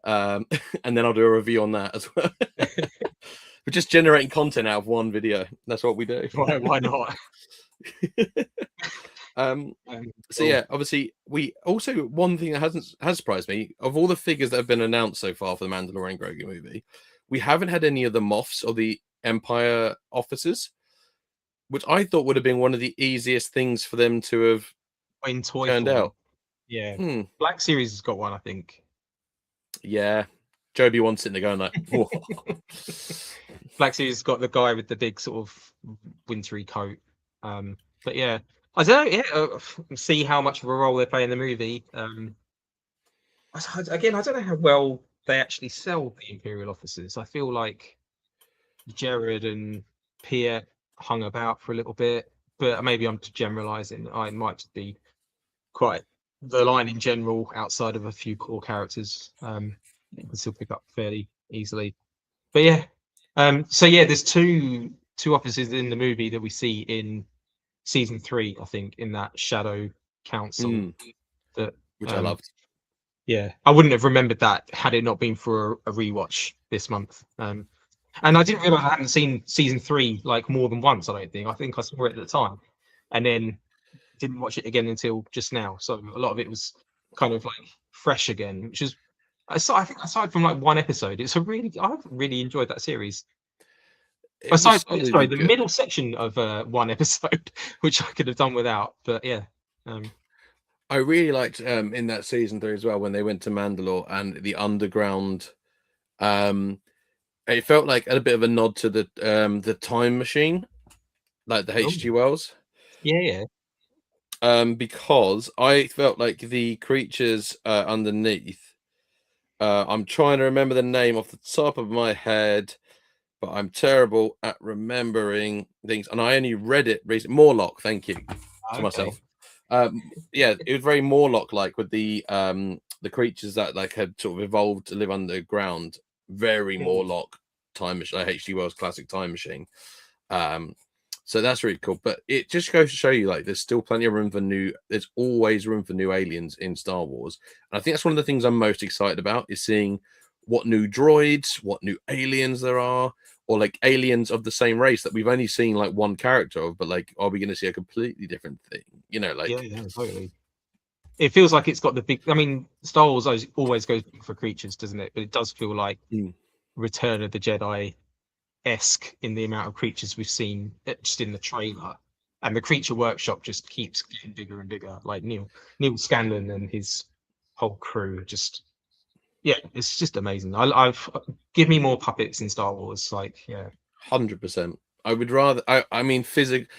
And then I'll do a review on that as well. We're just generating content out of one video. That's what we do. Why not? So yeah, obviously we also, one thing that has surprised me, of all the figures that have been announced so far for the Mandalorian and Grogu movie, we haven't had any of the Moffs or the Empire officers, which I thought would have been one of the easiest things for them to have turned out. Yeah. Black Series has got one, I think. Yeah. Joby wants sitting there going like, whoa. Black Series has got the guy with the big sort of wintry coat. But yeah, I don't know. Yeah, see how much of a role they play in the movie. Again, I don't know how well they actually sell the Imperial officers. I feel like Jared and Pierre hung about for a little bit, but maybe I'm generalizing. I might just be quite the line in general outside of a few core characters. You can still pick up fairly easily. But yeah, so yeah, there's two officers in the movie that we see in season 3, I think, in that Shadow Council. Which I loved. Yeah, I wouldn't have remembered that had it not been for a rewatch this month. And I didn't realize I hadn't seen season 3 like more than once. I think I saw it at the time, and then didn't watch it again until just now. So a lot of it was kind of like fresh again, which is, I think aside from like one episode, I've really enjoyed that series. The middle section of one episode, which I could have done without, but yeah. I really liked in that season 3 as well when they went to Mandalore and the underground. It felt like a bit of a nod to the time machine, like the H.G. Wells. Yeah. because I felt like the creatures underneath. I'm trying to remember the name off the top of my head, but I'm terrible at remembering things. And I only read it recently. Morlock, thank you to myself. Yeah, it was very Morlock-like with the creatures that like had sort of evolved to live underground. Very Morlock time machine, H.G. Wells' classic time machine. So that's really cool. But it just goes to show you, like, there's still plenty of room for there's always room for new aliens in Star Wars. And I think that's one of the things I'm most excited about, is seeing what new droids, what new aliens there are, or like aliens of the same race that we've only seen like one character of, but like, are we going to see a completely different thing? You know, like, yeah, totally. It feels like it's got the big. I mean, Star Wars always goes big for creatures, doesn't it? But it does feel like Return of the Jedi-esque in the amount of creatures we've seen just in the trailer, and the creature workshop just keeps getting bigger and bigger. Like Neil Scanlon and his whole crew, just it's just amazing. I've give me more puppets in Star Wars. Like 100%. I would rather. I mean, physics.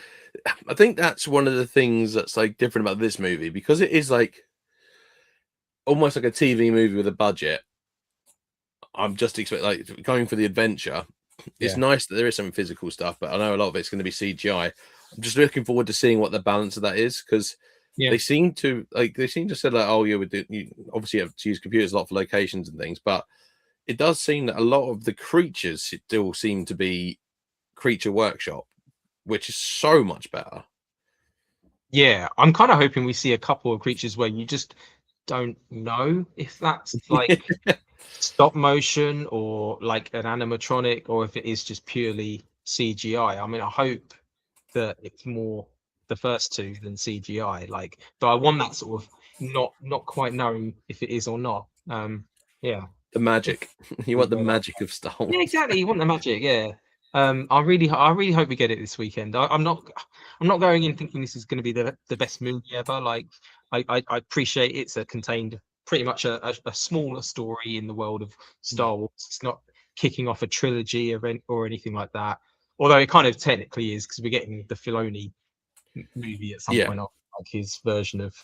I think that's one of the things that's like different about this movie, because it is like almost like a TV movie with a budget. I'm just expecting, like, going for the adventure. It's nice that there is some physical stuff, but I know a lot of it's going to be CGI. I'm just looking forward to seeing what the balance of that is, because they seem to say like, oh, you obviously have to use computers a lot for locations and things, but it does seem that a lot of the creatures still seem to be creature workshop, which is so much better. Yeah, I'm kind of hoping we see a couple of creatures where you just don't know if that's like stop motion or like an animatronic, or if it is just purely CGI. I mean, I hope that it's more the first two than CGI. Like, but I want that sort of not quite knowing if it is or not. Yeah. The magic. You want the magic of Star Wars. Yeah, exactly. You want the magic. Yeah. I really hope we get it this weekend. I'm not going in thinking this is going to be the best movie ever. Like, I appreciate it's a contained, pretty much a smaller story in the world of Star Wars. It's not kicking off a trilogy or anything like that. Although it kind of technically is, because we're getting the Filoni movie at some point, like his version of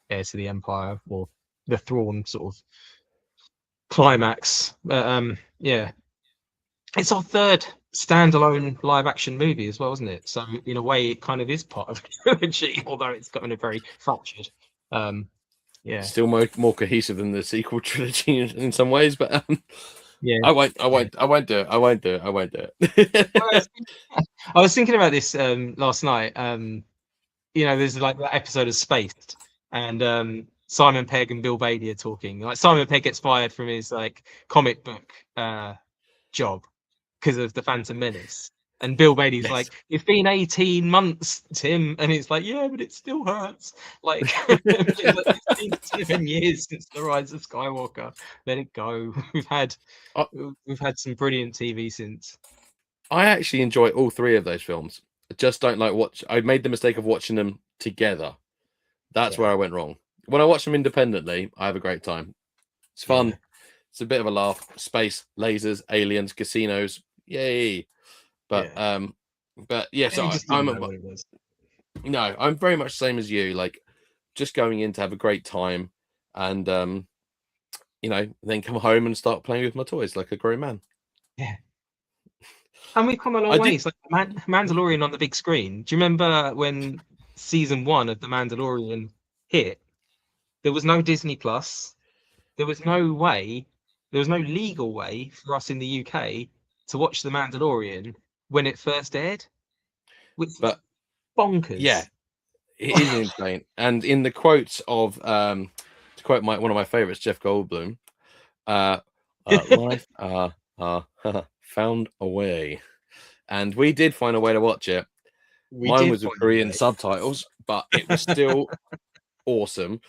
Heir to the Empire, or the Thrawn sort of climax. Yeah, it's our third standalone live action movie as well, isn't it? So in a way, it kind of is part of a trilogy, although it's gotten a very fractured. Still more cohesive than the sequel trilogy in some ways, but I won't do it. I was thinking about this last night. There's like that episode of Spaced, and Simon Pegg and Bill Bailey are talking. Like, Simon Pegg gets fired from his like comic book job because of the Phantom Menace, and Bill Bailey's like, "It's been 18 months, Tim," and it's like, "Yeah, but it still hurts." Like, it's been 7 years since the Rise of Skywalker. Let it go. We've had some brilliant TV since. I actually enjoy all three of those films. I just don't like I made the mistake of watching them together. That's where I went wrong. When I watch them independently, I have a great time. It's fun. It's a bit of a laugh. Space, lasers, aliens, casinos, yay! But so I'm very much the same as you. Like, just going in to have a great time, and then come home and start playing with my toys like a grown man. Yeah. And we've come a long way. It's like Mandalorian on the big screen. Do you remember when season 1 of The Mandalorian hit? There was no Disney Plus. There was no legal way for us in the UK to watch The Mandalorian when it first aired. But bonkers. Yeah, it is insane. And in the quotes of, to quote one of my favorites, Jeff Goldblum, life found a way. And we did find a way to watch it. Mine was with Korean subtitles, but it was still awesome.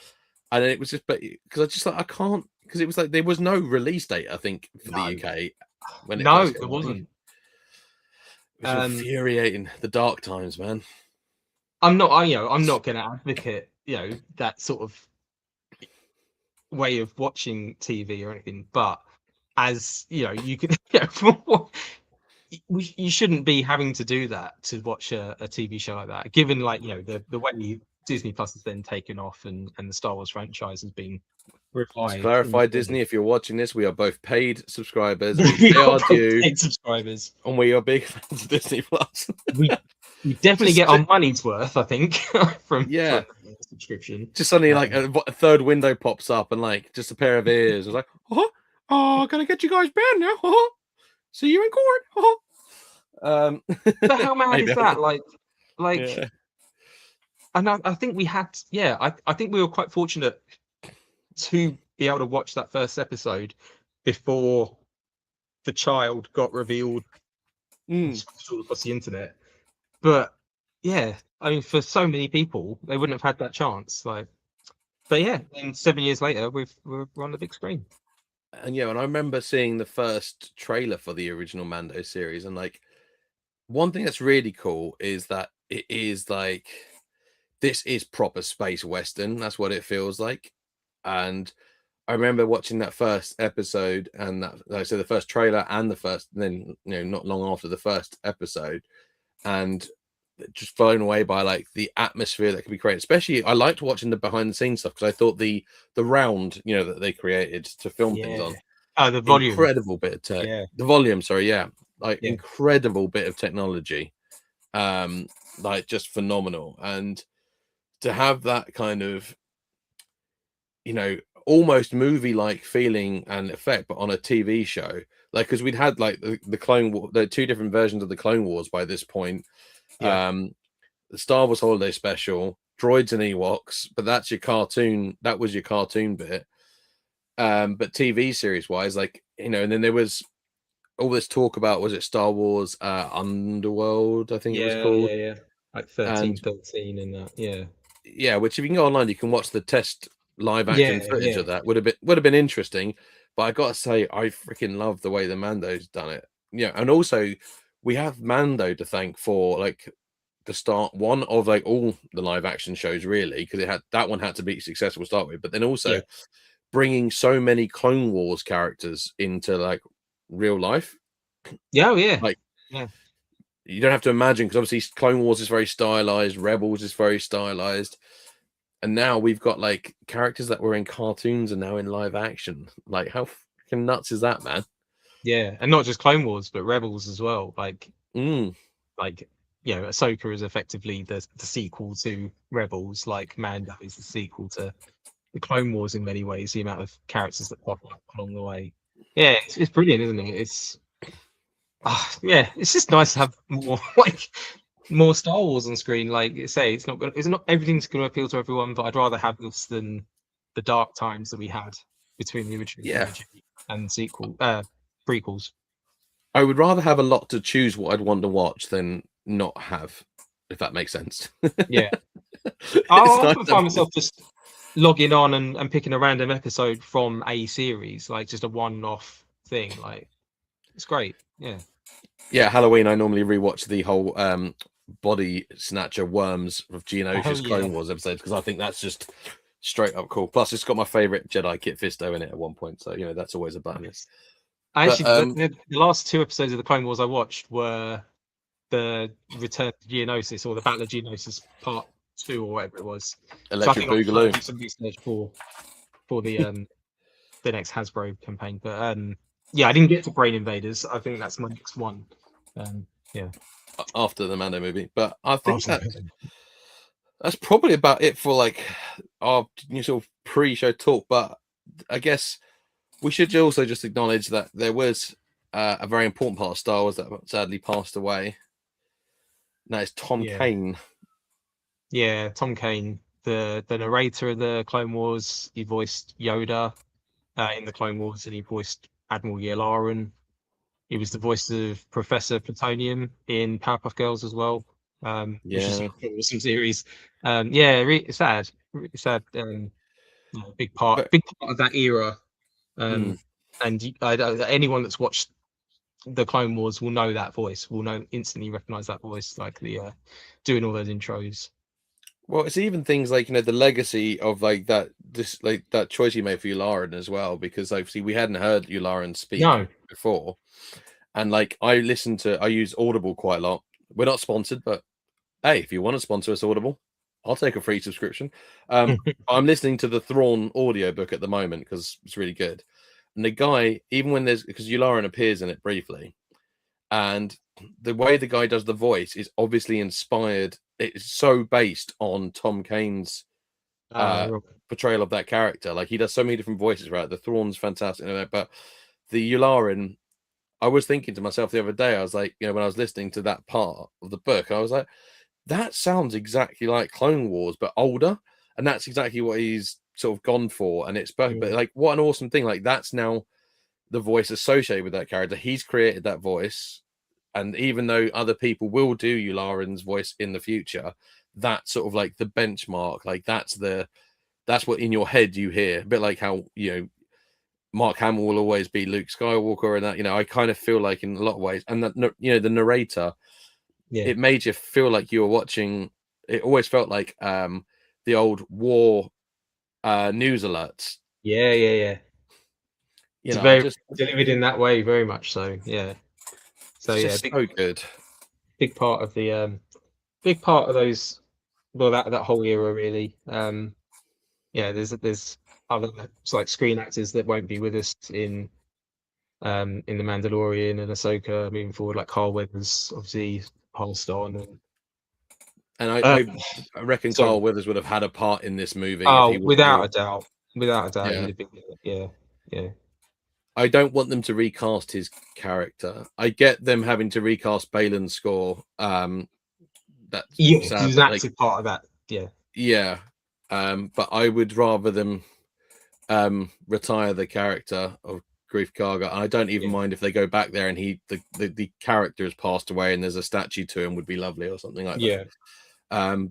And it was just, because I just like, I can't, because it was like there was no release date, I think, for the UK. When there wasn't. It was infuriating. The dark times, man. I'm not going to advocate, that sort of way of watching TV or anything, but as you can, you shouldn't be having to do that to watch a TV show like that. Given, like, the way Disney Plus has then taken off, and the Star Wars franchise has been revived. To clarify, Disney, if you're watching this, we are both paid subscribers. We They are are both due, paid subscribers. and we are big fans of Disney Plus. We definitely get our money's worth, I think, from Yeah. from a subscription. Just suddenly, like a third window pops up, and like just a pair of ears. I was like, oh, gonna get you guys banned now. See you in court. But how mad is that? Like, yeah. and I think we had, I think we were quite fortunate to be able to watch that first episode before the child got revealed all across the internet. But yeah, I mean, for so many people, they wouldn't have had that chance. Like, but yeah, and 7 years later, we're on the big screen. And yeah, and I remember seeing the first trailer for the original Mando series, and like one thing that's really cool is that it is like this is proper space western. That's what it feels like. And I remember watching that first episode, and that, like I said, the first trailer and the first, and then not long after the first episode, and just blown away by like the atmosphere that can be created. Especially, I liked watching the behind the scenes stuff because I thought the round, that they created to film things on. Oh, the volume, incredible bit of tech. Yeah. The volume, sorry, like incredible bit of technology, like just phenomenal. And to have that kind of, almost movie-like feeling and effect, but on a TV show, like because we'd had like the Clone War, the two different versions of the Clone Wars by this point. The Star Wars Holiday Special, Droids and Ewoks, but that's your cartoon. That was your cartoon bit. But TV series wise, like and then there was all this talk about, was it Star Wars Underworld? I think it was called. Yeah. Like 13 in that. Yeah, which if you can go online, you can watch the test live action footage of that. Would have been interesting. But I gotta say, I freaking love the way the Mando's done it. Yeah, and also we have Mando to thank for like the start one of like all the live action shows, really, because that one had to be successful to start with, but then also bringing so many Clone Wars characters into like real life. You don't have to imagine, because obviously Clone Wars is very stylized, Rebels is very stylized, and now we've got like characters that were in cartoons and now in live action. Like, how freaking nuts is that, man? Yeah, and not just Clone Wars, but Rebels as well. Like, Ahsoka is effectively the sequel to Rebels. Like, Mando is the sequel to the Clone Wars in many ways. The amount of characters that pop up along the way. Yeah, it's brilliant, isn't it? It's just nice to have more Star Wars on screen. Like you say, it's not everything's going to appeal to everyone, but I'd rather have this than the dark times that we had between the original trilogy and prequels. I would rather have a lot to choose what I'd want to watch than not have, if that makes sense. Yeah. I often find myself just logging on and picking a random episode from a series, like just a one-off thing. Like, it's great. Yeah, Halloween, I normally rewatch the whole Body Snatcher Worms of Geonosis Clone Wars episodes, because I think that's just straight up cool. Plus, it's got my favorite Jedi Kit Fisto in it at one point, so that's always a bonus. The last two episodes of the Clone Wars I watched were the Return to Geonosis, or the Battle of Geonosis Part 2, or whatever it was. Electric Boogaloo. Some research for the next Hasbro campaign, but I didn't get to Brain Invaders. I think that's my next one. After the Mando movie, but I think that's probably about it for like our sort of pre-show talk. But I guess we should also just acknowledge that there was a very important part of Star Wars that sadly passed away. Now it's Tom Kane. Yeah, Tom Kane, the narrator of the Clone Wars. He voiced Yoda in the Clone Wars, and he voiced Admiral Yularen. He was the voice of Professor Plutonium in Powerpuff Girls as well. Which is an awesome series. Really sad. Really sad. Big part of that era. And anyone that's watched the Clone Wars will know that voice. Will instantly recognize that voice, like the doing all those intros. Well, it's even things like the legacy of like that choice he made for Yularen as well, because obviously we hadn't heard Yularen speak before, and like I use Audible quite a lot. We're not sponsored, but hey, if you want to sponsor us, Audible, I'll take a free subscription. I'm listening to the Thrawn audiobook at the moment because it's really good. And the guy, even when because Yularen appears in it briefly, and the way the guy does the voice is obviously inspired. It's so based on Tom Kane's portrayal of that character. Like, he does so many different voices, right? The Thrawn's fantastic, but the Yularen, I was thinking to myself the other day, I was like, when I was listening to that part of the book, I was like, that sounds exactly like Clone Wars, but older. And that's exactly what he's sort of gone for. And it's perfect. But like, what an awesome thing. Like, that's now the voice associated with that character. He's created that voice. And even though other people will do Yularen's voice in the future, that's sort of like the benchmark. Like, that's what in your head you hear. A bit like how, Mark Hamill will always be Luke Skywalker, and that, I kind of feel like in a lot of ways, and that, the narrator, it made you feel like you were watching. It always felt like the old war news alerts. Yeah. It's very delivered in that way, very much so. Yeah. So so good. Big part of the those. Well, that whole era really. There's other like screen actors that won't be with us in the Mandalorian and Ahsoka moving forward, like Carl Weathers obviously passed on, and I reckon Carl Weathers would have had a part in this movie. Oh, without a doubt, he'd have been, yeah. I don't want them to recast his character. I get them having to recast Balin's score. That's he's an active part of that. Yeah. But I would rather them retire the character of Grief Karga. I don't even mind if they go back there and the character has passed away and there's a statue to him, would be lovely, or something like that.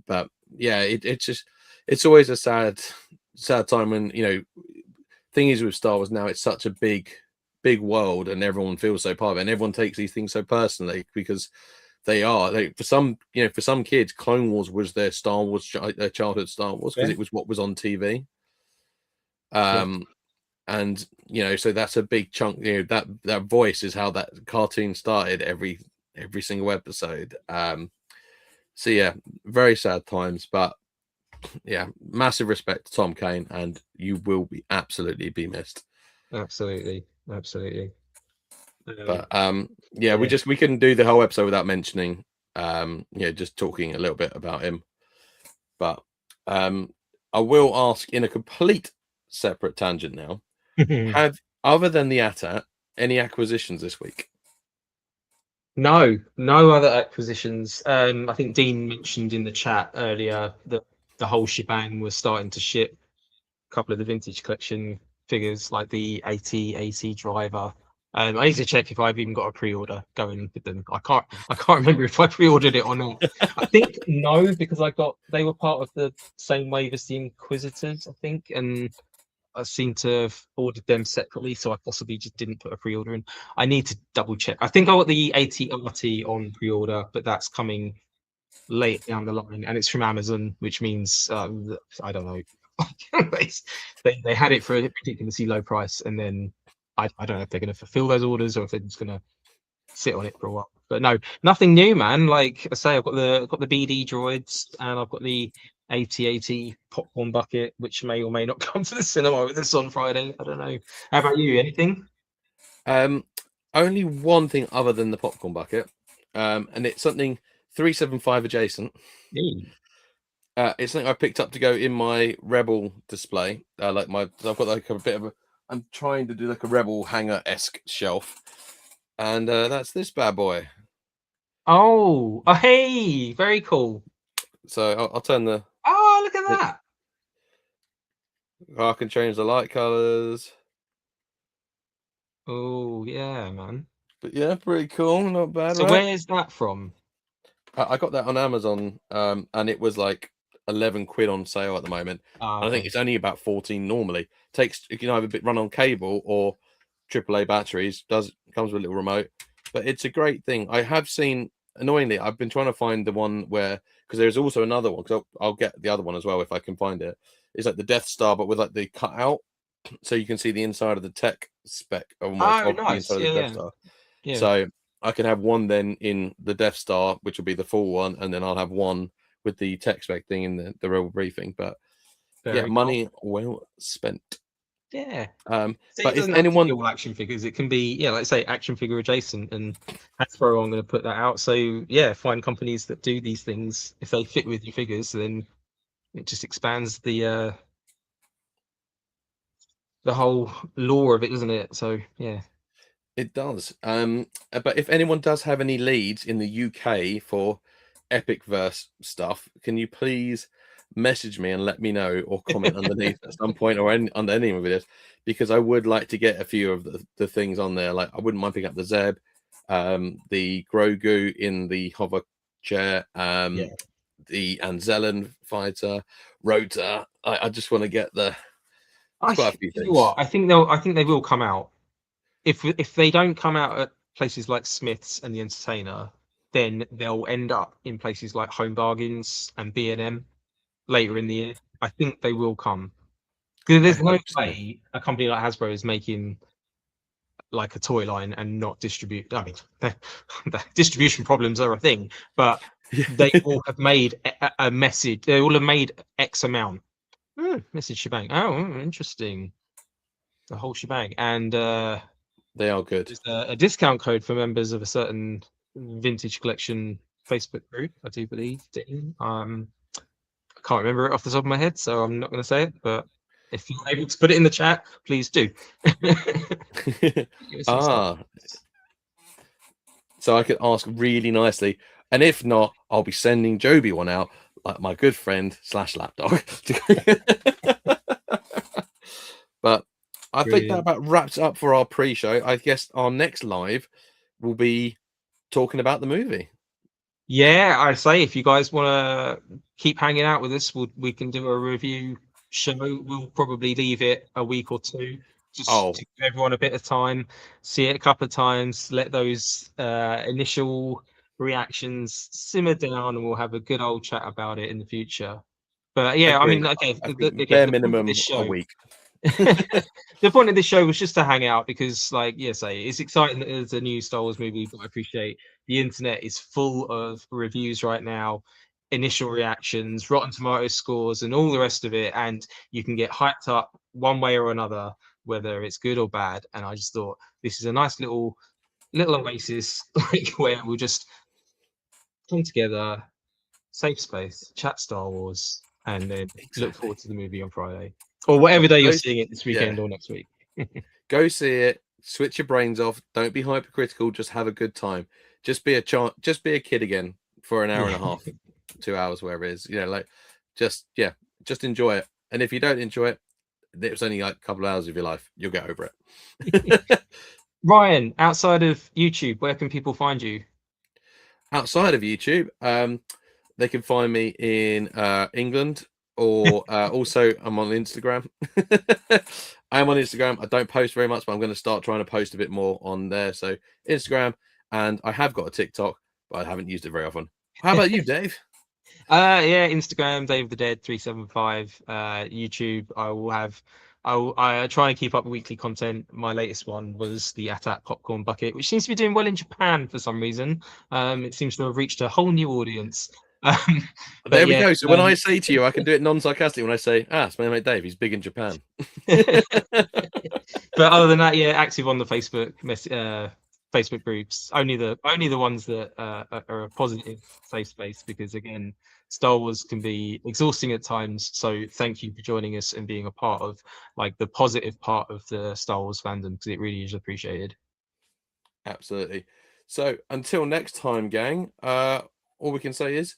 But yeah, it's always a sad time when, thing is with Star Wars now, it's such a big world and everyone feels so part of it, and everyone takes these things so personally because for some kids, Clone Wars was their Star Wars, their childhood Star Wars, because it was what was on TV. And so that's a big chunk. That voice is how that cartoon started every single episode. So yeah, very sad times, but yeah, massive respect to Tom Kane, and you will be absolutely be missed. Absolutely. But we couldn't do the whole episode without mentioning just talking a little bit about him. But I will ask, in a complete separate tangent now, have, other than the AT-AT, any acquisitions this week? No other acquisitions. I think Dean mentioned in the chat earlier that the whole shebang was starting to ship a couple of the vintage collection figures, like the AT-AT driver. I need to check if I've even got a pre-order going with them. I can't remember if I pre-ordered it or not. I think no, because they were part of the same wave as the Inquisitors, I think, and I seem to have ordered them separately, so I possibly just didn't put a pre-order in. I need to double check. I think I got the AT-RT on pre-order, but that's coming late down the line, and it's from Amazon, which means I don't know. they had it for a ridiculously low price, and then I don't know if they're going to fulfill those orders or if they're just going to sit on it for a while. But no, nothing new, man. Like I say, I've got the BD droids, and I've got the AT-AT popcorn bucket, which may or may not come to the cinema with us on Friday. I don't know. How about you? Anything? Only one thing other than the popcorn bucket, and it's something 375 adjacent. It's something I picked up to go in my Rebel display. I've got like a bit of I'm trying to do like a Rebel hanger-esque shelf, and that's this bad boy. Oh, hey, very cool. So I'll turn the. Oh, look at that! I can change the light colors. Oh yeah, man. But yeah, pretty cool. Not bad. So where is that from? I got that on Amazon, and it was like 11 quid on sale at the moment. I think it's only about 14 normally. You can either run on cable or AAA batteries. Comes with a little remote, but it's a great thing. I have seen, annoyingly, I've been trying to find the one where, because there's also another one, because I'll get the other one as well if I can find it. It's like the Death Star, but with like the cutout, so you can see the inside of the tech spec almost of the inside of the Death Star. Yeah. So I can have one then in the Death Star, which will be the full one, and then I'll have one with the tech spec thing in the real briefing. But Very money well spent. Yeah. But it if doesn't anyone have to be all action figures, it can be like say action figure adjacent, and Hasbro I'm going to put that out. So find companies that do these things. If they fit with your figures, then it just expands the whole lore of it, doesn't it? So yeah. It does. But if anyone does have any leads in the UK for Epic Verse stuff, can you please message me and let me know, or comment underneath at some point, or under any of this, because I would like to get a few of the things on there. Like I wouldn't mind picking up the Zeb, the Grogu in the hover chair, the Anzellan fighter, Rota. I just want to get quite a few things. I think they will come out. If they don't come out at places like Smith's and the Entertainer, then they'll end up in places like Home Bargains and B&M later in the year. I think they will come, because there's no way a company like Hasbro is making like a toy line and not distribute. I mean, the distribution problems are a thing, but they all have made a message. They all have made X amount. Message shebang. Oh, interesting. The whole shebang. And they are good. There's a discount code for members of a certain vintage collection Facebook group, I do believe. I can't remember it off the top of my head, so I'm not going to say it. But if you're able to put it in the chat, please do. So I could ask really nicely, and if not, I'll be sending Joby one out, like my good friend / lapdog. But I think that about wraps up for our pre-show. I guess our next live will be talking about the movie. Yeah, I'd say if you guys want to keep hanging out with us, we can do a review show. We'll probably leave it a week or two, just to give everyone a bit of time, see it a couple of times, let those initial reactions simmer down, and we'll have a good old chat about it in the future. But yeah, I mean, okay, bare minimum a week. The point of this show was just to hang out, because it's exciting that there's a new Star Wars movie, but I appreciate the internet is full of reviews right now, initial reactions, Rotten Tomatoes scores, and all the rest of it, and you can get hyped up one way or another, whether it's good or bad. And I just thought this is a nice little oasis, where we'll just come together, safe space, chat Star Wars, and then look forward to the movie on Friday. Or whatever day you're seeing it, this weekend or next week. Go see it. Switch your brains off. Don't be hypercritical. Just have a good time. Just be a kid again for an hour and a half, 2 hours, wherever it is. Just enjoy it. And if you don't enjoy it, it's only like a couple of hours of your life. You'll get over it. Ryan, outside of YouTube, where can people find you? Outside of YouTube, they can find me in England. Or also, I'm on Instagram. I am on Instagram. I don't post very much, but I'm going to start trying to post a bit more on there. So Instagram, and I have got a TikTok, but I haven't used it very often. How about you, Dave? Instagram, Dave the Dead 375. YouTube, I try and keep up weekly content. My latest one was the Attack Popcorn Bucket, which seems to be doing well in Japan for some reason. It seems to have reached a whole new audience. There we go. So when I say to you, I can do it non-sarcastically when I say, it's my mate Dave, he's big in Japan. But other than that, active on the Facebook groups, only the ones that are a positive safe space, because again, Star Wars can be exhausting at times. So thank you for joining us and being a part of the positive part of the Star Wars fandom, because it really is appreciated. Absolutely. So until next time, gang, all we can say is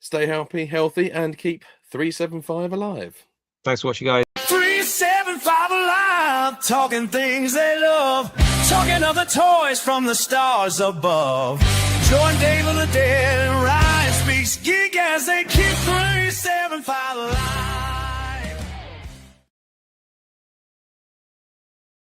stay healthy, and keep 375 alive. Thanks for watching, guys. 375 alive, talking things they love, talking of the toys from the stars above. Join Dave of the Dead and Ryan Speaks Geek as they keep 375 alive.